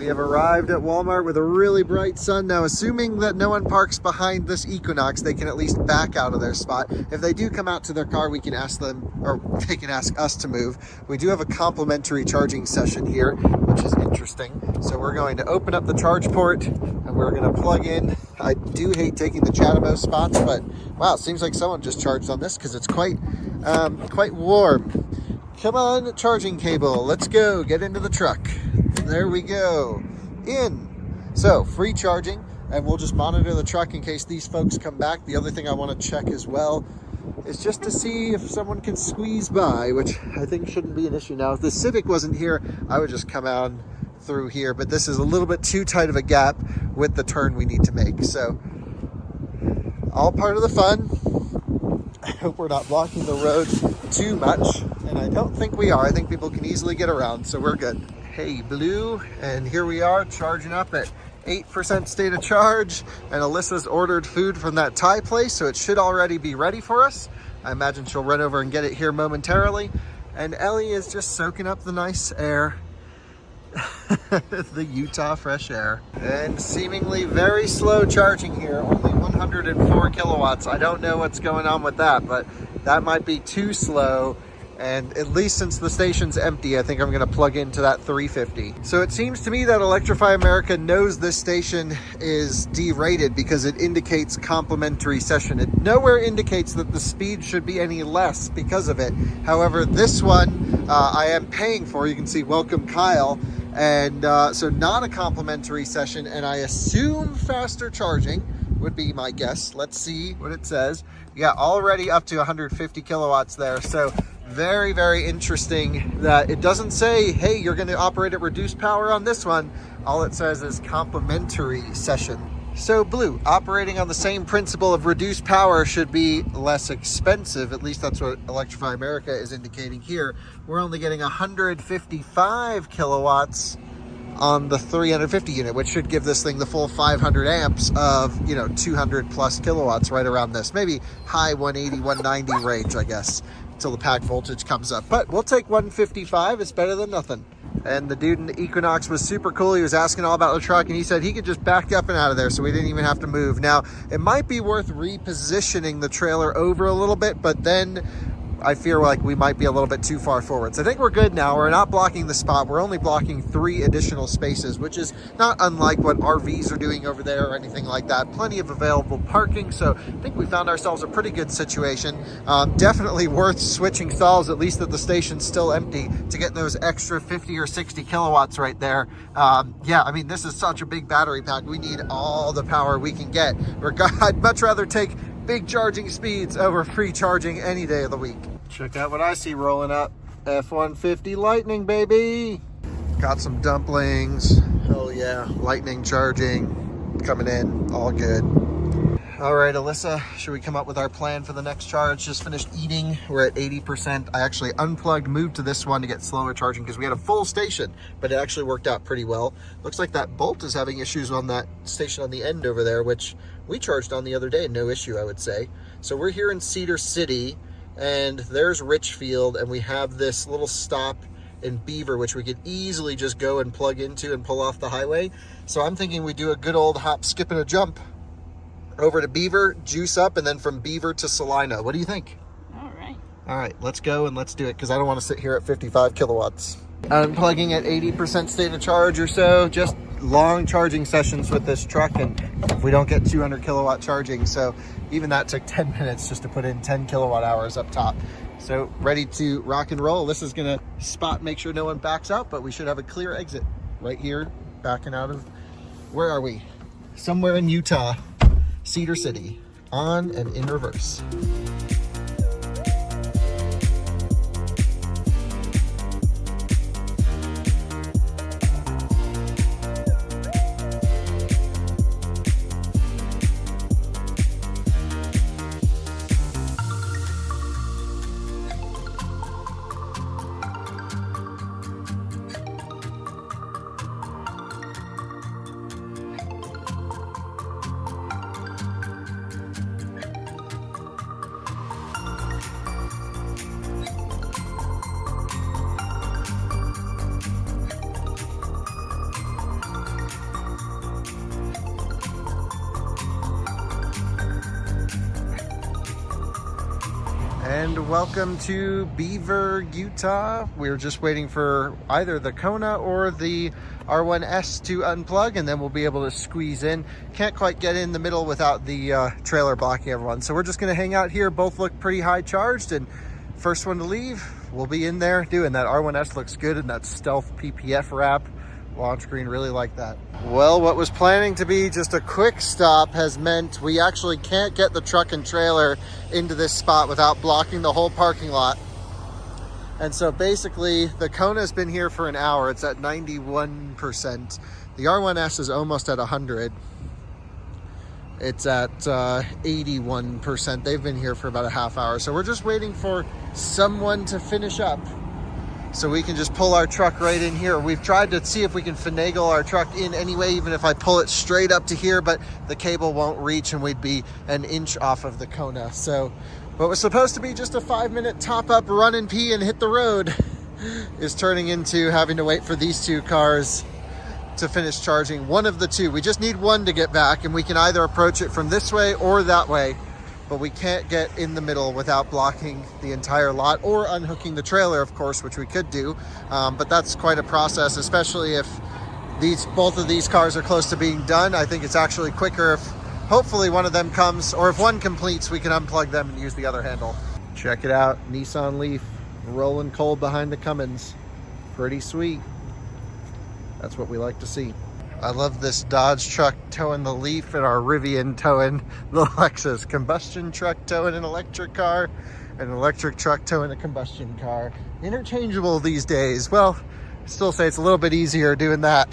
We have arrived at Walmart with a really bright sun. Now, assuming that no one parks behind this Equinox, they can at least back out of their spot. If they do come out to their car, we can ask them, or they can ask us to move. We do have a complimentary charging session here, which is interesting. So we're going to open up the charge port and we're going to plug in. I do hate taking the Chatamo spots, but wow, it seems like someone just charged on this because it's quite warm. Come on, charging cable. Let's go. Get into the truck. There we go. In. So, free charging, and we'll just monitor the truck in case these folks come back. The other thing I want to check as well is just to see if someone can squeeze by, which I think shouldn't be an issue. Now, if the Civic wasn't here, I would just come out through here, but this is a little bit too tight of a gap with the turn we need to make. So, all part of the fun. I hope we're not blocking the road too much, and I don't think we are. I think people can easily get around, so we're good. Hey, Blue, and here we are charging up at 8% state of charge, and Alyssa's ordered food from that Thai place, so it should already be ready for us. I imagine she'll run over and get it here momentarily, and Ellie is just soaking up the nice air, the Utah fresh air. And seemingly very slow charging here, only 104 kilowatts. I don't know what's going on with that, but that might be too slow. And at least since the station's empty, I think I'm gonna plug into that 350. So it seems to me that Electrify America knows this station is derated because it indicates complimentary session. It nowhere indicates that the speed should be any less because of it. However, this one I am paying for. You can see welcome Kyle. And so not a complimentary session, and I assume faster charging would be my guess. Let's see what it says. Yeah, already up to 150 kilowatts there. So very, very interesting that it doesn't say, hey, you're going to operate at reduced power on this one. All it says is complimentary session. So Blue, operating on the same principle of reduced power should be less expensive. At least that's what Electrify America is indicating here. We're only getting 155 kilowatts on the 350 unit, which should give this thing the full 500 amps of, 200 plus kilowatts right around this. Maybe high 180, 190 range, I guess. till the pack voltage comes up. But we'll take 155. It's better than nothing. And the dude in the Equinox was super cool. He was asking all about the truck, and he said he could just back up and out of there, so we didn't even have to move. Now, it might be worth repositioning the trailer over a little bit, but then I feel like we might be a little bit too far forward. So I think we're good now. We're not blocking the spot. We're only blocking 3 additional spaces, which is not unlike what RVs are doing over there or anything like that. Plenty of available parking. So I think we found ourselves a pretty good situation. Definitely worth switching stalls, at least that the station's still empty, to get those extra 50 or 60 kilowatts right there. Yeah, I mean, this is such a big battery pack. We need all the power we can get. I'd much rather take big charging speeds over free charging any day of the week. Check out what I see rolling up. F-150 Lightning, baby. Got some dumplings. Oh yeah, Lightning charging coming in, all good. All right, Alyssa, should we come up with our plan for the next charge? Just finished eating. We're at 80%. I actually unplugged, moved to this one to get slower charging because we had a full station, but it actually worked out pretty well. Looks like that bolt is having issues on that station on the end over there, which we charged on the other day, no issue, I would say. So we're here in Cedar City, and there's Richfield, and we have this little stop in Beaver, which we could easily just go and plug into and pull off the highway. So I'm thinking we do a good old hop, skip, and a jump over to Beaver, juice up, and then from Beaver to Salina. What do you think? All right, let's go and let's do it, because I don't want to sit here at 55 kilowatts. Unplugging at 80% state of charge or so, just long charging sessions with this truck, and if we don't get 200 kilowatt charging, so even that took 10 minutes just to put in 10 kilowatt hours up top. So ready to rock and roll. This is gonna spot, make sure no one backs out, but we should have a clear exit right here, backing out of, where are we? Somewhere in Utah, Cedar City, on and in reverse. And welcome to Beaver, Utah. We're just waiting for either the Kona or the R1S to unplug, and then we'll be able to squeeze in. Can't quite get in the middle without the trailer blocking everyone. So we're just gonna hang out here. Both look pretty high charged, and first one to leave, we'll be in there doing that. R1S looks good in that stealth PPF wrap. Launch screen, really like that. Well, what was planning to be just a quick stop has meant we actually can't get the truck and trailer into this spot without blocking the whole parking lot. And so basically the Kona's been here for an hour. It's at 91%. The R1S is almost at 100. It's at 81%. They've been here for about a half hour. So we're just waiting for someone to finish up, so we can just pull our truck right in here. We've tried to see if we can finagle our truck in anyway, even if I pull it straight up to here, but the cable won't reach and we'd be an inch off of the Kona. So what was supposed to be just a 5-minute top up, run and pee and hit the road is turning into having to wait for these two cars to finish charging. One of the two. We just need one to get back, and we can either approach it from this way or that way, but we can't get in the middle without blocking the entire lot or unhooking the trailer, of course, which we could do. But that's quite a process, especially if both of these cars are close to being done. I think it's actually quicker if hopefully one of them comes, or if one completes, we can unplug them and use the other handle. Check it out, Nissan Leaf, rolling cold behind the Cummins. Pretty sweet. That's what we like to see. I love this Dodge truck towing the Leaf and our Rivian towing the Lexus. Combustion truck towing an electric car, and an electric truck towing a combustion car. Interchangeable these days. Well, I still say it's a little bit easier doing that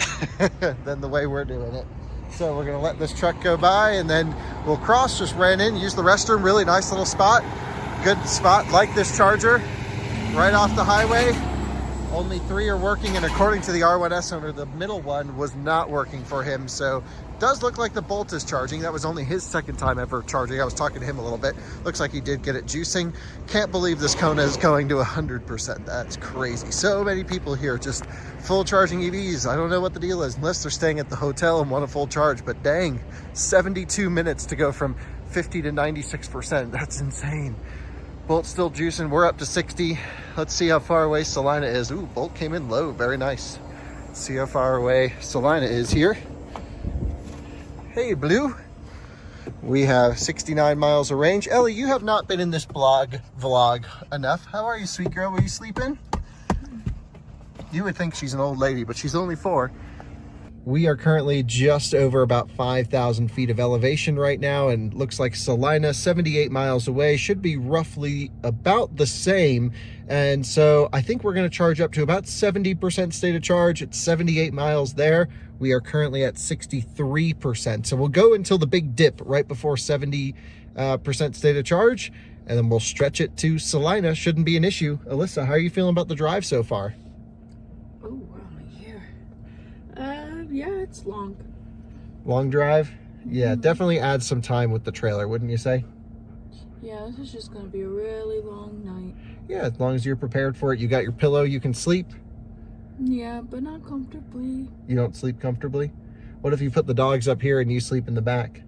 than the way we're doing it. So we're gonna let this truck go by, and then we'll cross. Just ran in, use the restroom. Really nice little spot. Good spot, like this charger. Right off the highway. Only 3 are working, and according to the R1S owner, the middle one was not working for him. So does look like the Bolt is charging. That was only his second time ever charging. I was talking to him a little bit. Looks like he did get it juicing. Can't believe this Kona is going to 100%. That's crazy. So many people here just full charging EVs. I don't know what the deal is, unless they're staying at the hotel and want a full charge. But dang, 72 minutes to go from 50 to 96%. That's insane. Bolt's still juicing. We're up to 60. Let's see how far away Salina is. Ooh, Bolt came in low. Very nice. Let's see how far away Salina is here. Hey, Blue. We have 69 miles of range. Ellie, you have not been in this vlog enough. How are you, sweet girl? Were you sleeping? You would think she's an old lady, but she's only 4. We are currently just over about 5,000 feet of elevation right now, and looks like Salina, 78 miles away, should be roughly about the same. And so I think we're going to charge up to about 70% state of charge. It's 78 miles there. We are currently at 63%. So we'll go until the big dip right before 70% state of charge, and then we'll stretch it to Salina. Shouldn't be an issue. Alyssa, how are you feeling about the drive so far? Yeah, it's long. Long drive? Yeah, definitely adds some time with the trailer, wouldn't you say? Yeah, this is just gonna be a really long night. Yeah, as long as you're prepared for it. You got your pillow, you can sleep. Yeah, but not comfortably. You don't sleep comfortably? What if you put the dogs up here and you sleep in the back?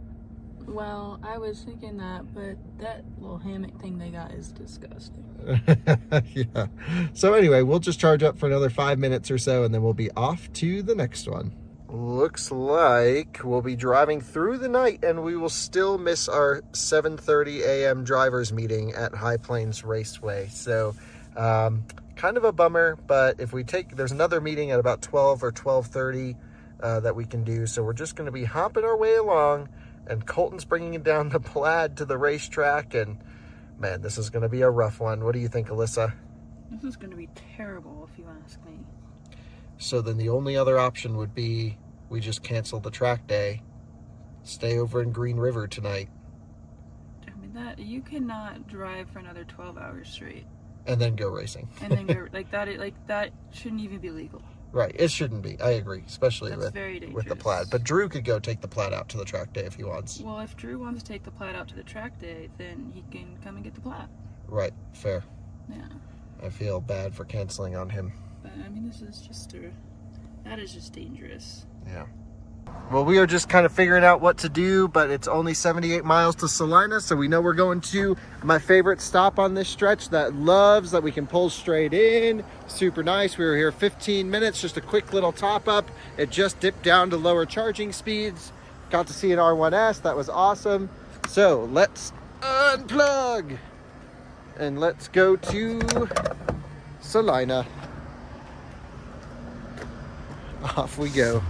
Well, I was thinking that, but that little hammock thing they got is disgusting. Yeah. So anyway, we'll just charge up for another 5 minutes or so, and then we'll be off to the next one. Looks like we'll be driving through the night, and we will still miss our 7:30 a.m. drivers meeting at High Plains Raceway. So kind of a bummer, but if we take, there's another meeting at about 12 or 12:30 that we can do. So we're just going to be hopping our way along, and Colton's bringing down the Plaid to the racetrack, and man, this is going to be a rough one. What do you think, Alyssa? This is going to be terrible, if you ask me. So then the only other option would be we just cancel the track day, stay over in Green River tonight. I mean, that you cannot drive for another 12 hours straight. And then go racing. And then go, that shouldn't even be legal. Right, it shouldn't be. I agree, especially That's very dangerous. with the Plaid. But Drew could go take the Plaid out to the track day if he wants. Well, if Drew wants to take the Plaid out to the track day, then he can come and get the Plaid. Right, fair. Yeah. I feel bad for canceling on him. But I mean, this is just that is just dangerous. Yeah. Well, we are just kind of figuring out what to do, but it's only 78 miles to Salina, so we know we're going to my favorite stop on this stretch, that Loves, that we can pull straight in. Super nice. We were here 15 minutes, just a quick little top up. It just dipped down to lower charging speeds. Got to see an R1S. That was awesome. So let's unplug and let's go to Salina. Off we go.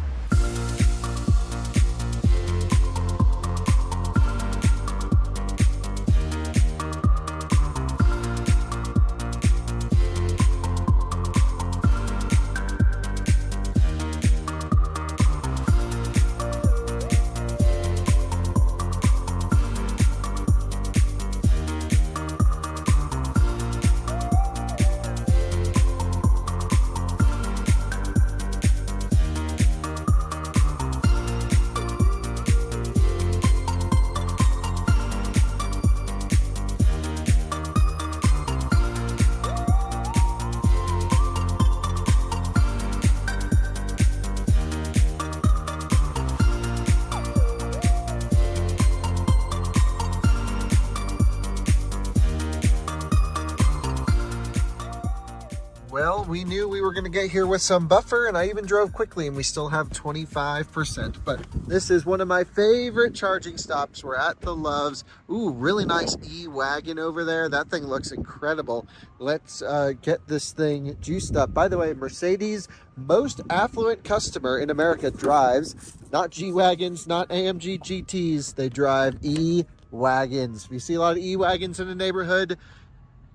Well, we knew we were going to get here with some buffer, and I even drove quickly, and we still have 25%. But this is one of my favorite charging stops. We're at the Loves. Ooh, really nice E-Wagon over there. That thing looks incredible. Let's get this thing juiced up. By the way, Mercedes' most affluent customer in America drives not G-Wagons, not AMG GTs. They drive E-Wagons. If you see a lot of E-Wagons in the neighborhood,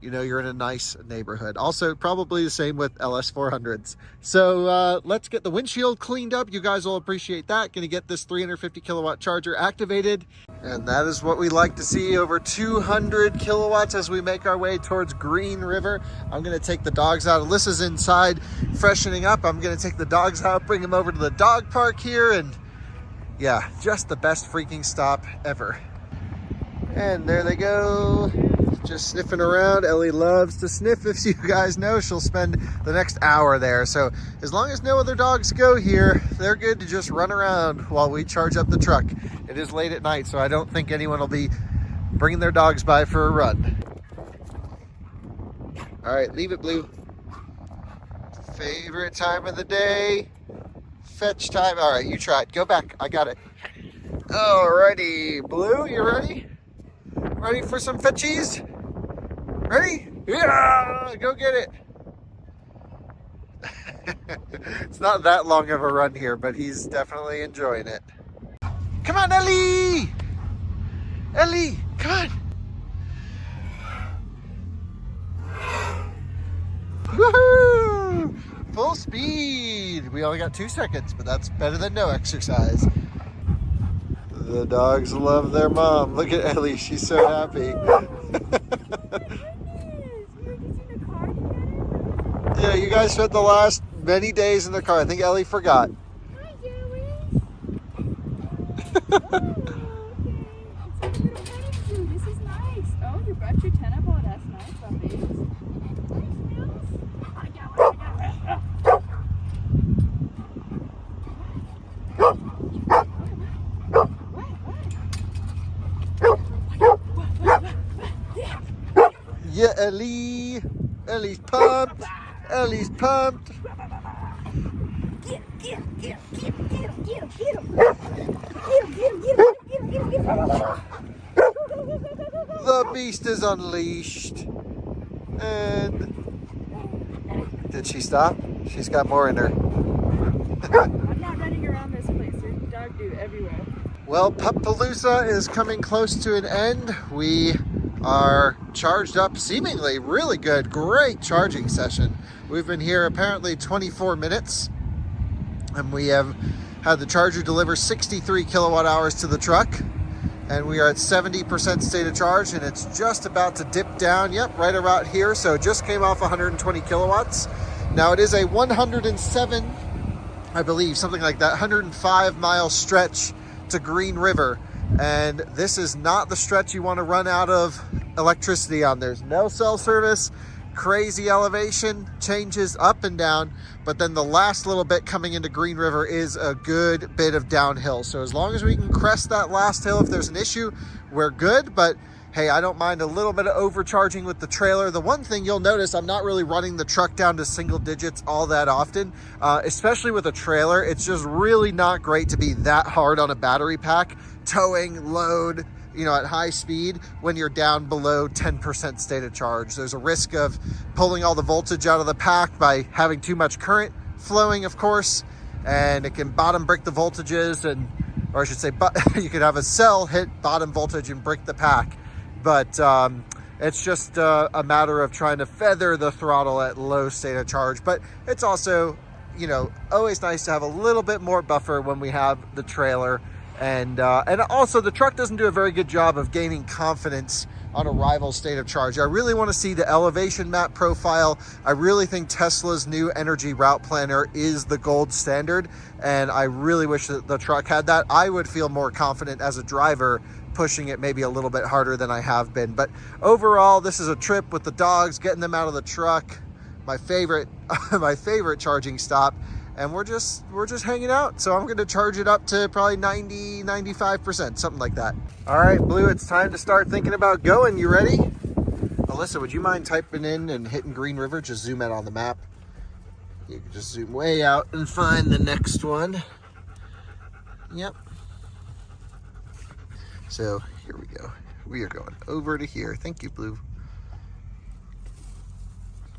you know you're in a nice neighborhood. Also, probably the same with LS400s. So let's get the windshield cleaned up. You guys will appreciate that. Gonna get this 350 kilowatt charger activated. And that is what we like to see, over 200 kilowatts as we make our way towards Green River. I'm gonna take the dogs out. Alyssa's inside freshening up. I'm gonna take the dogs out, bring them over to the dog park here, and yeah, just the best freaking stop ever. And there they go, just sniffing around. Ellie loves to sniff. If you guys know, she'll spend the next hour there. So as long as no other dogs go here, they're good to just run around while we charge up the truck. It is late at night, so I don't think anyone will be bringing their dogs by for a run. All right, leave it, Blue. Favorite time of the day, fetch time. All right, you try it. Go back. I got it. Alrighty, Blue, you ready? Ready for some fetchies? Ready? Yeah, go get it. It's not that long of a run here, but he's definitely enjoying it. Come on, Ellie! Ellie, come on! Woohoo! Full speed! We only got 2 seconds, but that's better than no exercise. The dogs love their mom. Look at Ellie, she's so happy. Yeah, you guys spent the last many days in the car. I think Ellie forgot. Hi, Joey. This is nice. Oh, you brought your tennis ball. That's nice, puppies. Yeah, Ellie. Ellie's pumped. Ellie's pumped. The beast is unleashed. And did she stop? She's got more in her. I'm not running around this place. There's dog do everywhere. Well, Puppaloosa is coming close to an end. We are charged up, seemingly really good, great charging session. We've been here apparently 24 minutes, and we have had the charger deliver 63 kilowatt hours to the truck, and we are at 70% state of charge, and it's just about to dip down. Yep, right about here. So it just came off 120 kilowatts. Now it is a 107, I believe, something like that, 105-mile stretch to Green River. And this is not the stretch you want to run out of electricity on. There's no cell service, crazy elevation, changes up and down, but then the last little bit coming into Green River is a good bit of downhill. So as long as we can crest that last hill, if there's an issue, we're good. But hey, I don't mind a little bit of overcharging with the trailer. The one thing you'll notice, I'm not really running the truck down to single digits all that often, especially with a trailer. It's just really not great to be that hard on a battery pack, towing, load, you know, at high speed when you're down below 10% state of charge. There's a risk of pulling all the voltage out of the pack by having too much current flowing, of course, and it can bottom brick the voltages, and, or I should say, you could have a cell hit bottom voltage and brick the pack. But it's just a matter of trying to feather the throttle at low state of charge. But it's also, you know, always nice to have a little bit more buffer when we have the trailer. And also the truck doesn't do a very good job of gaining confidence on arrival state of charge. I really want to see the elevation map profile. I really think Tesla's new energy route planner is the gold standard, and I really wish that the truck had that. I would feel more confident as a driver pushing it maybe a little bit harder than I have been. But overall, this is a trip with the dogs, getting them out of the truck, my favorite my favorite charging stop, and we're just hanging out. So I'm going to charge it up to probably 90-95%, something like that. All right, Blue, it's time to start thinking about going. You ready? Alyssa, would you mind typing in and hitting Green River? Just zoom in on the map. You can just zoom way out and find the next one. Yep. So here we go. We are going over to here. Thank you, Blue.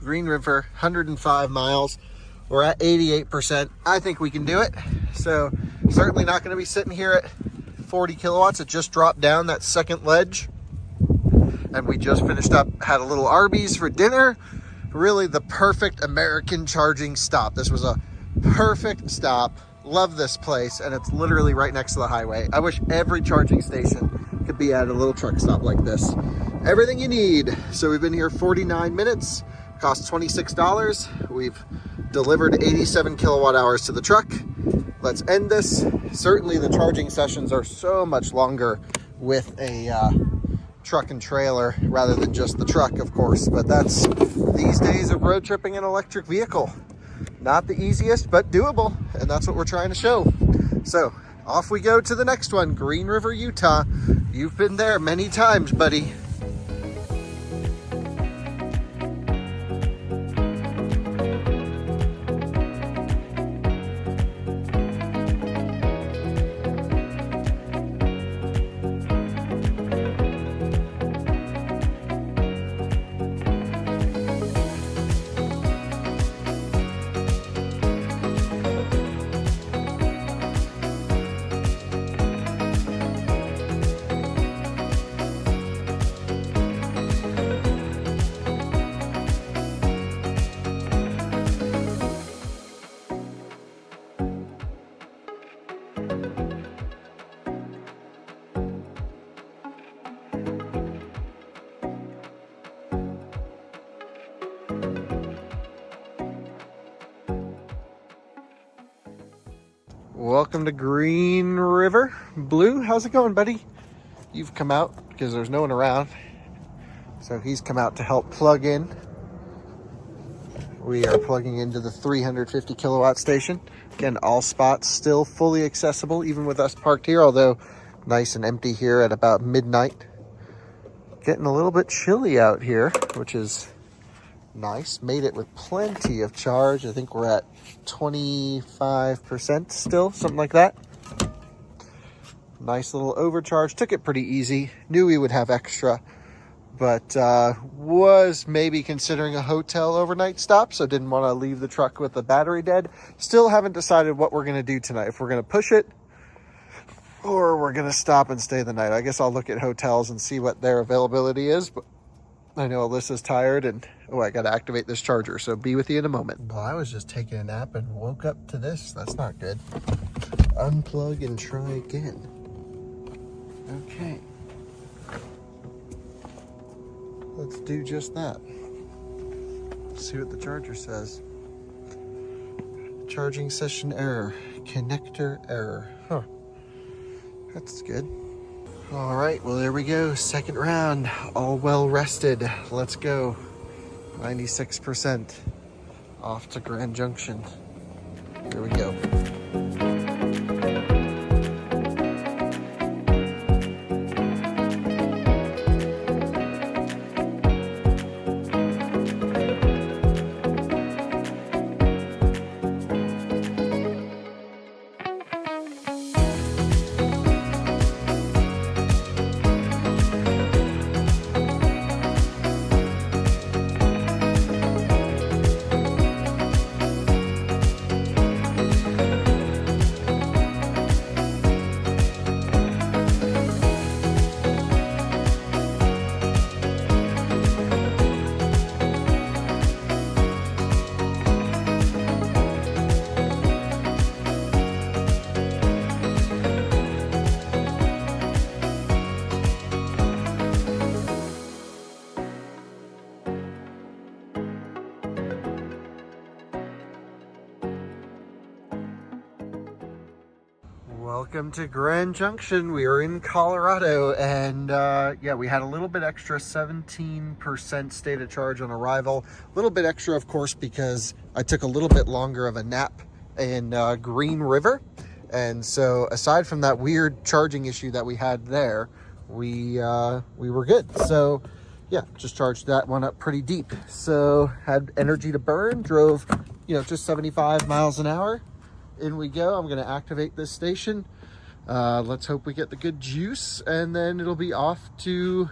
Green River, 105 miles. We're at 88%. I think we can do it. So certainly not going to be sitting here at 40 kilowatts. It just dropped down that second ledge. And we just finished up, had a little Arby's for dinner. Really the perfect American charging stop. This was a perfect stop. Love this place, and it's literally right next to the highway. I wish every charging station could be at a little truck stop like this. Everything you need. So we've been here 49 minutes, cost $26. We've delivered 87 kilowatt hours to the truck. Let's end this. Certainly the charging sessions are so much longer with a truck and trailer rather than just the truck, of course, but that's these days of road tripping an electric vehicle. Not the easiest, but doable, and that's what we're trying to show. So off we go to the next one, Green River, Utah. You've been there many times, buddy. Welcome to Green River. Blue, how's it going, buddy? You've come out because there's no one around. So he's come out to help plug in. We are plugging into the 350 kilowatt station. Again, all spots still fully accessible, even with us parked here, although nice and empty here at about midnight. Getting a little bit chilly out here, which is nice. Made it with plenty of charge. I think we're at 25% still, something like that. Nice little overcharge. Took it pretty easy. Knew we would have extra, but was maybe considering a hotel overnight stop, so didn't want to leave the truck with the battery dead. Still haven't decided what we're going to do tonight. If we're going to push it or we're going to stop and stay the night. I guess I'll look at hotels and see what their availability is, but I know Alyssa's tired and, oh, I got to activate this charger, so be with you in a moment. Well, I was just taking a nap and woke up to this. That's not good. Unplug and try again. Okay. Let's do just that. See what the charger says. Charging session error. Connector error. Huh. That's good. All right, well, there we go. Second round, all well rested. Let's go. 96% off to Grand Junction. Here we go. Welcome to Grand Junction. We are in Colorado, and yeah, we had a little bit extra, 17% state of charge on arrival. A little bit extra, of course, because I took a little bit longer of a nap in Green River. And so aside from that weird charging issue that we had there, we were good. So yeah, just charged that one up pretty deep. So had energy to burn, drove, just 75 miles an hour. In we go. I'm going to activate this station. Let's hope we get the good juice, and then it'll be off to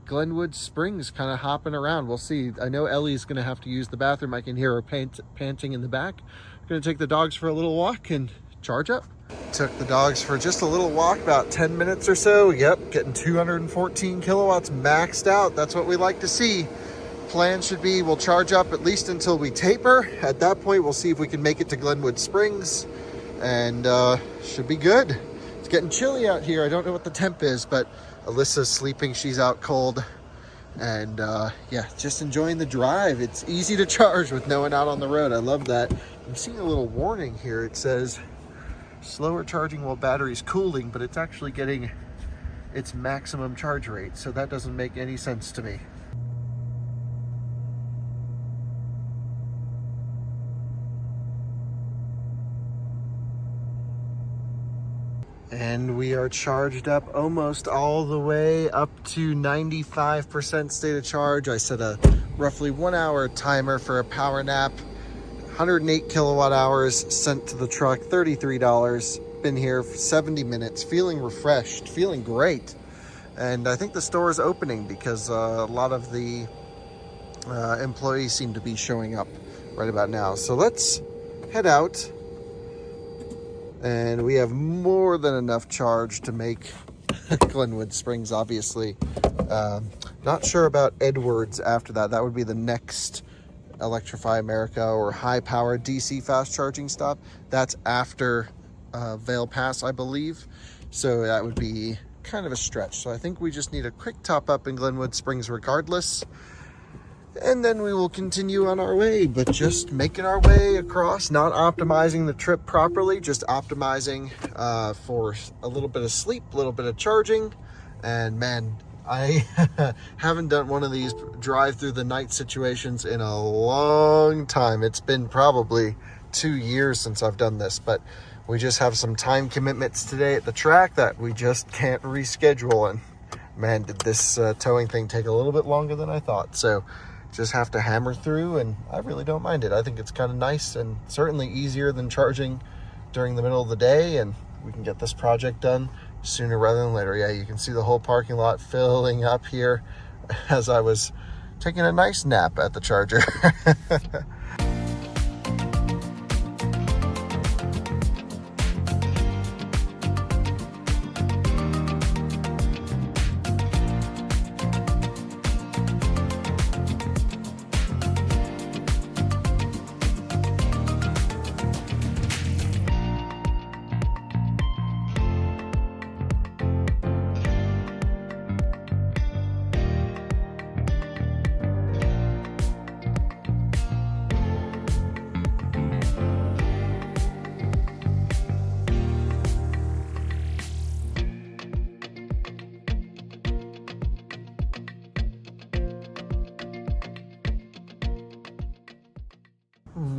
Glenwood Springs, kind of hopping around. We'll see. I know Ellie's going to have to use the bathroom. I can hear her panting in the back. I'm going to take the dogs for a little walk and charge up. Took the dogs for just a little walk, about 10 minutes or so. Yep, getting 214 kilowatts maxed out. That's what we like to see. Plan should be we'll charge up at least until we taper. At that point, we'll see if we can make it to Glenwood Springs, and should be good. It's getting chilly out here. I don't know what the temp is, but Alyssa's sleeping. She's out cold. And yeah, just enjoying the drive. It's easy to charge with no one out on the road. I love that. I'm seeing a little warning here. It says slower charging while battery's cooling, but it's actually getting its maximum charge rate. So that doesn't make any sense to me. And we are charged up almost all the way up to 95% state of charge. I set a roughly 1 hour timer for a power nap. 108 kilowatt hours sent to the truck, $33. Been here for 70 minutes, feeling refreshed, feeling great. And I think the store is opening because a lot of the employees seem to be showing up right about now. So let's head out. And we have more than enough charge to make Glenwood Springs, obviously. Not sure about Edwards after that. That would be the next Electrify America or high-power DC fast charging stop. That's after Vail Pass, I believe. So that would be kind of a stretch. So I think we just need a quick top-up in Glenwood Springs regardless. And then we will continue on our way, but just making our way across, not optimizing the trip properly, just optimizing for a little bit of sleep, a little bit of charging. And man, I haven't done one of these drive through the night situations in a long time. It's been probably 2 years since I've done this, but we just have some time commitments today at the track that we just can't reschedule. And man, did this towing thing take a little bit longer than I thought. So just have to hammer through, and I really don't mind it. I think it's kind of nice and certainly easier than charging during the middle of the day, and we can get this project done sooner rather than later. Yeah, you can see the whole parking lot filling up here as I was taking a nice nap at the charger.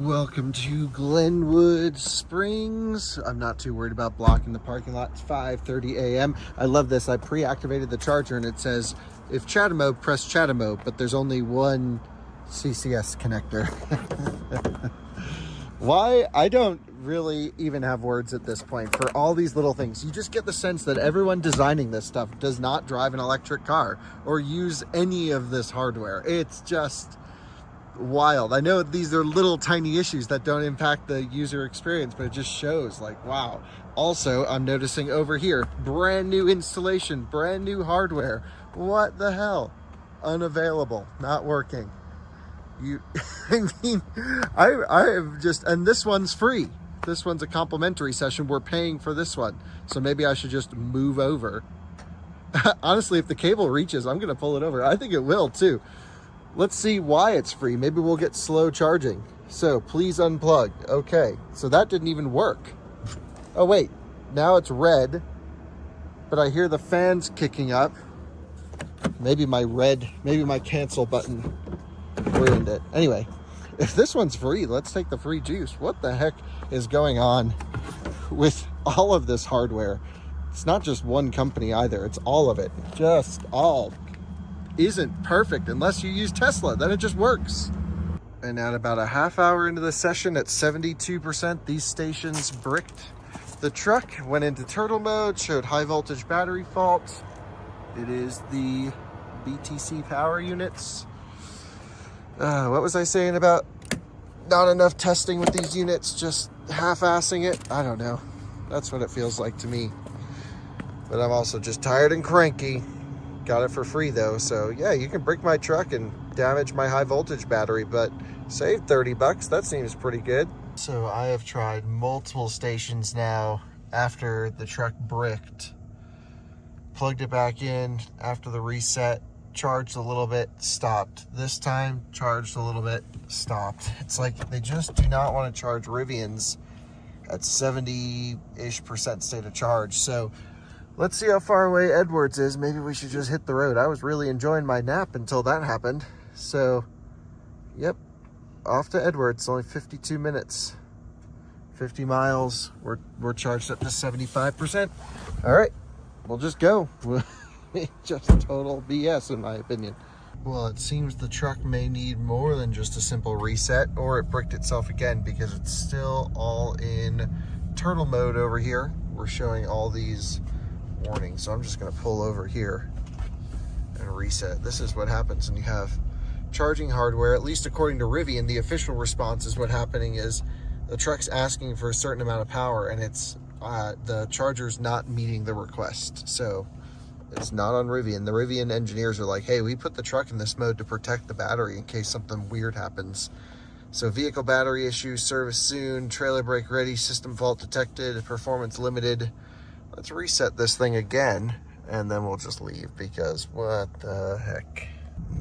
Welcome to Glenwood Springs. I'm not too worried about blocking the parking lot. It's 5:30 a.m. I love this. I pre-activated the charger and it says, if chatter mode, press chatter mode, but there's only one CCS connector. Why? I don't really even have words at this point for all these little things. You just get the sense that everyone designing this stuff does not drive an electric car or use any of this hardware. It's just wild. I know these are little tiny issues that don't impact the user experience, but it just shows like, wow. Also, I'm noticing over here, brand new installation, brand new hardware. What the hell? Unavailable, not working. I mean, I have just, and this one's free. This one's a complimentary session. We're paying for this one. So maybe I should just move over. Honestly, if the cable reaches, I'm gonna pull it over. I think it will too. Let's see why it's free. Maybe we'll get slow charging. So please unplug. Okay, so that didn't even work. Oh wait, now it's red, but I hear the fans kicking up. Maybe my cancel button ruined it. Anyway, if this one's free, let's take the free juice. What the heck is going on with all of this hardware? It's not just one company either. It's all of it. Just all isn't perfect unless you use Tesla. Then it just works. And at about a half hour into the session at 72%, these stations bricked the truck, went into turtle mode, showed high voltage battery fault. It is the BTC power units. What was I saying about not enough testing with these units, just half-assing it? I don't know. That's what it feels like to me. But I'm also just tired and cranky. Got it for free though, so yeah, you can brick my truck and damage my high voltage battery, but save 30 bucks. That seems pretty good. So I have tried multiple stations now after the truck bricked. Plugged it back in after the reset, charged a little bit, stopped. This time, charged a little bit, stopped. It's like they just do not want to charge Rivians at 70-ish% state of charge. So let's see how far away Edwards is. Maybe we should just hit the road. I was really enjoying my nap until that happened. So, yep, off to Edwards. Only 52 minutes. 50 miles. We're charged up to 75%. All right, we'll just go. Just total BS in my opinion. Well, it seems the truck may need more than just a simple reset, or it bricked itself again, because it's still all in turtle mode over here. We're showing all these warnings. So I'm just gonna pull over here and reset. This is what happens when you have charging hardware. At least according to Rivian, the official response is what happening is the truck's asking for a certain amount of power, and it's the charger's not meeting the request. So it's not on Rivian. The Rivian engineers are like, hey, we put the truck in this mode to protect the battery in case something weird happens. So vehicle battery issue, service soon, trailer brake ready, system fault detected, performance limited. Let's reset this thing again, and then we'll just leave, because what the heck.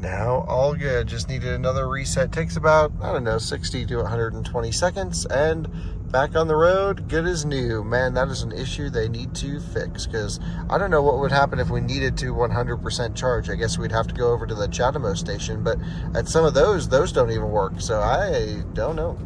Now all good. Just needed another reset. Takes about, I don't know, 60 to 120 seconds, and back on the road, good as new. Man, that is an issue they need to fix, because I don't know what would happen if we needed to 100% charge. I guess we'd have to go over to the Chatamo station, but at some of those don't even work, so I don't know.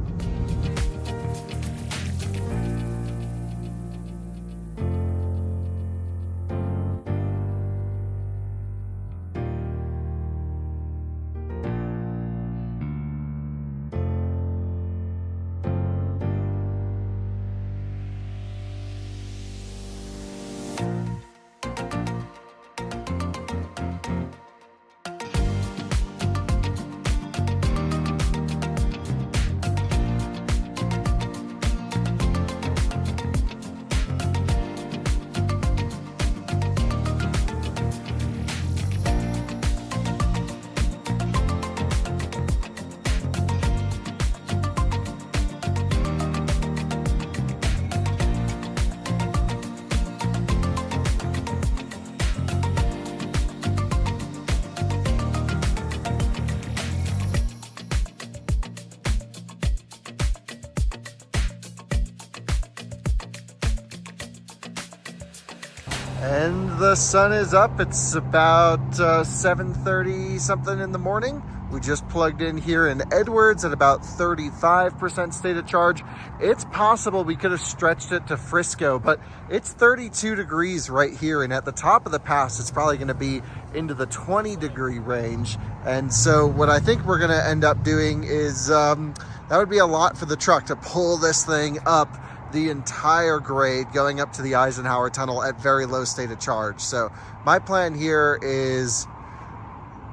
And the sun is up. It's about 7:30 something in the morning. We just plugged in here in Edwards at about 35% state of charge. It's possible we could have stretched it to Frisco, but it's 32 degrees right here. And at the top of the pass, it's probably going to be into the 20-degree range. And so what I think we're going to end up doing is that would be a lot for the truck to pull this thing up the entire grade going up to the Eisenhower Tunnel at very low state of charge. So my plan here is,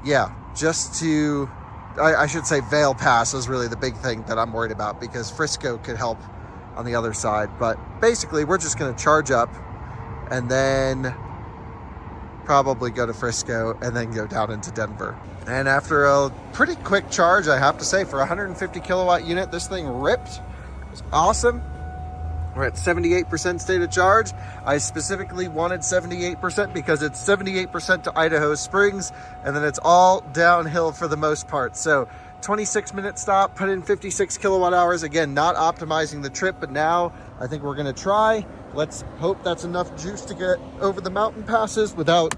yeah, just to, I should say Vail Pass is really the big thing that I'm worried about, because Frisco could help on the other side. But basically we're just going to charge up and then probably go to Frisco and then go down into Denver. And after a pretty quick charge, I have to say, for a 150 kilowatt unit, this thing ripped. It's awesome. We're at 78% state of charge. I specifically wanted 78% because it's 78% to Idaho Springs, and then it's all downhill for the most part. So 26-minute stop, put in 56 kilowatt hours. Again, not optimizing the trip, but now I think we're gonna try. Let's hope that's enough juice to get over the mountain passes without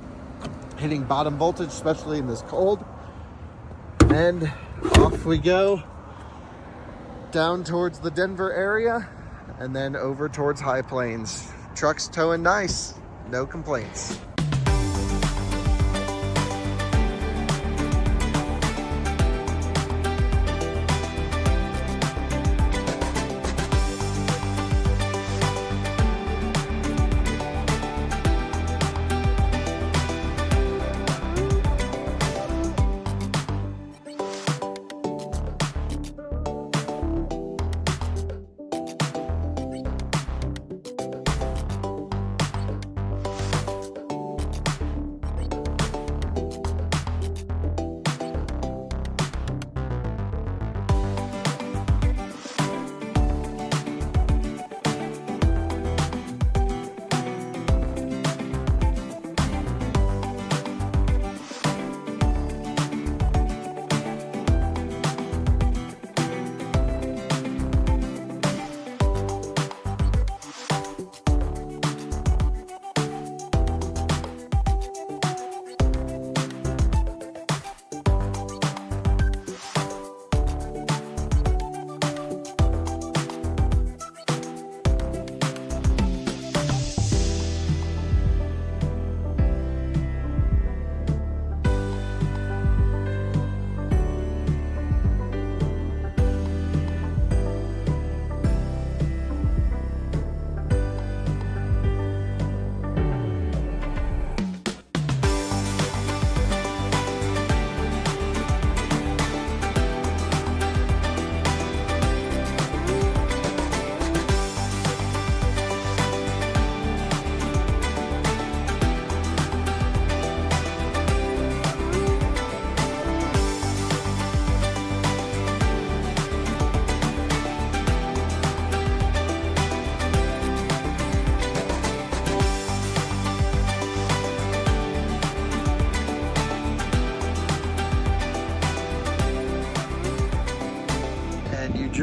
hitting bottom voltage, especially in this cold. And off we go down towards the Denver area, and then over towards High Plains. Truck's towing nice, no complaints.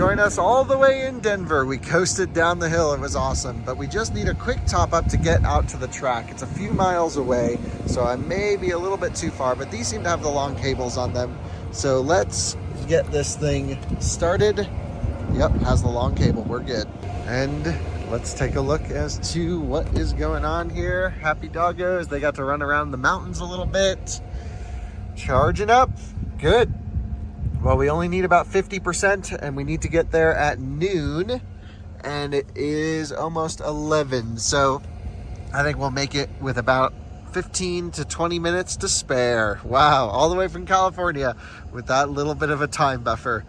join us all the way in Denver. We coasted down the hill. It was awesome, but we just need a quick top up to get out to the track. It's a few miles away, so I may be a little bit too far, but these seem to have the long cables on them. So let's get this thing started. Yep, has the long cable. We're good. And let's take a look as to what is going on here. Happy doggos. They got to run around the mountains a little bit. Charging up. Good. Well, we only need about 50% and we need to get there at noon, and it is almost 11. So I think we'll make it with about 15 to 20 minutes to spare. Wow, all the way from California with that little bit of a time buffer.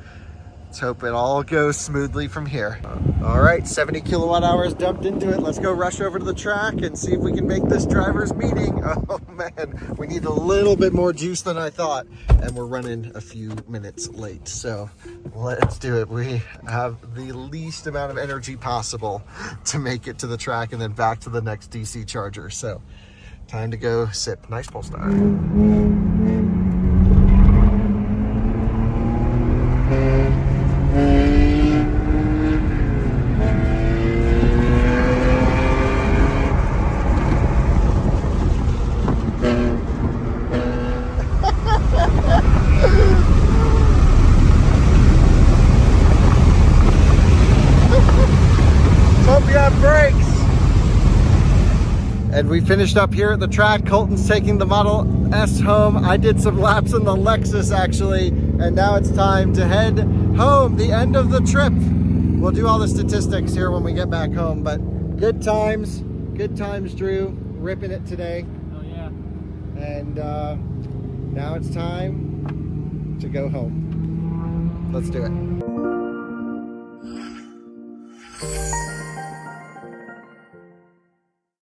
Let's hope it all goes smoothly from here. All right, 70 kilowatt hours dumped into it. Let's go rush over to the track and see if we can make this driver's meeting. Oh man, we need a little bit more juice than I thought, and we're running a few minutes late. So let's do it. We have the least amount of energy possible to make it to the track and then back to the next DC charger. So time to go sip. Nice pull start. And we finished up here at the track. Colton's taking the Model S home. I did some laps in the Lexus actually, and now it's time to head home, the end of the trip. We'll do all the statistics here when we get back home, but good times, Drew, ripping it today. Oh yeah. And now it's time to go home. Let's do it.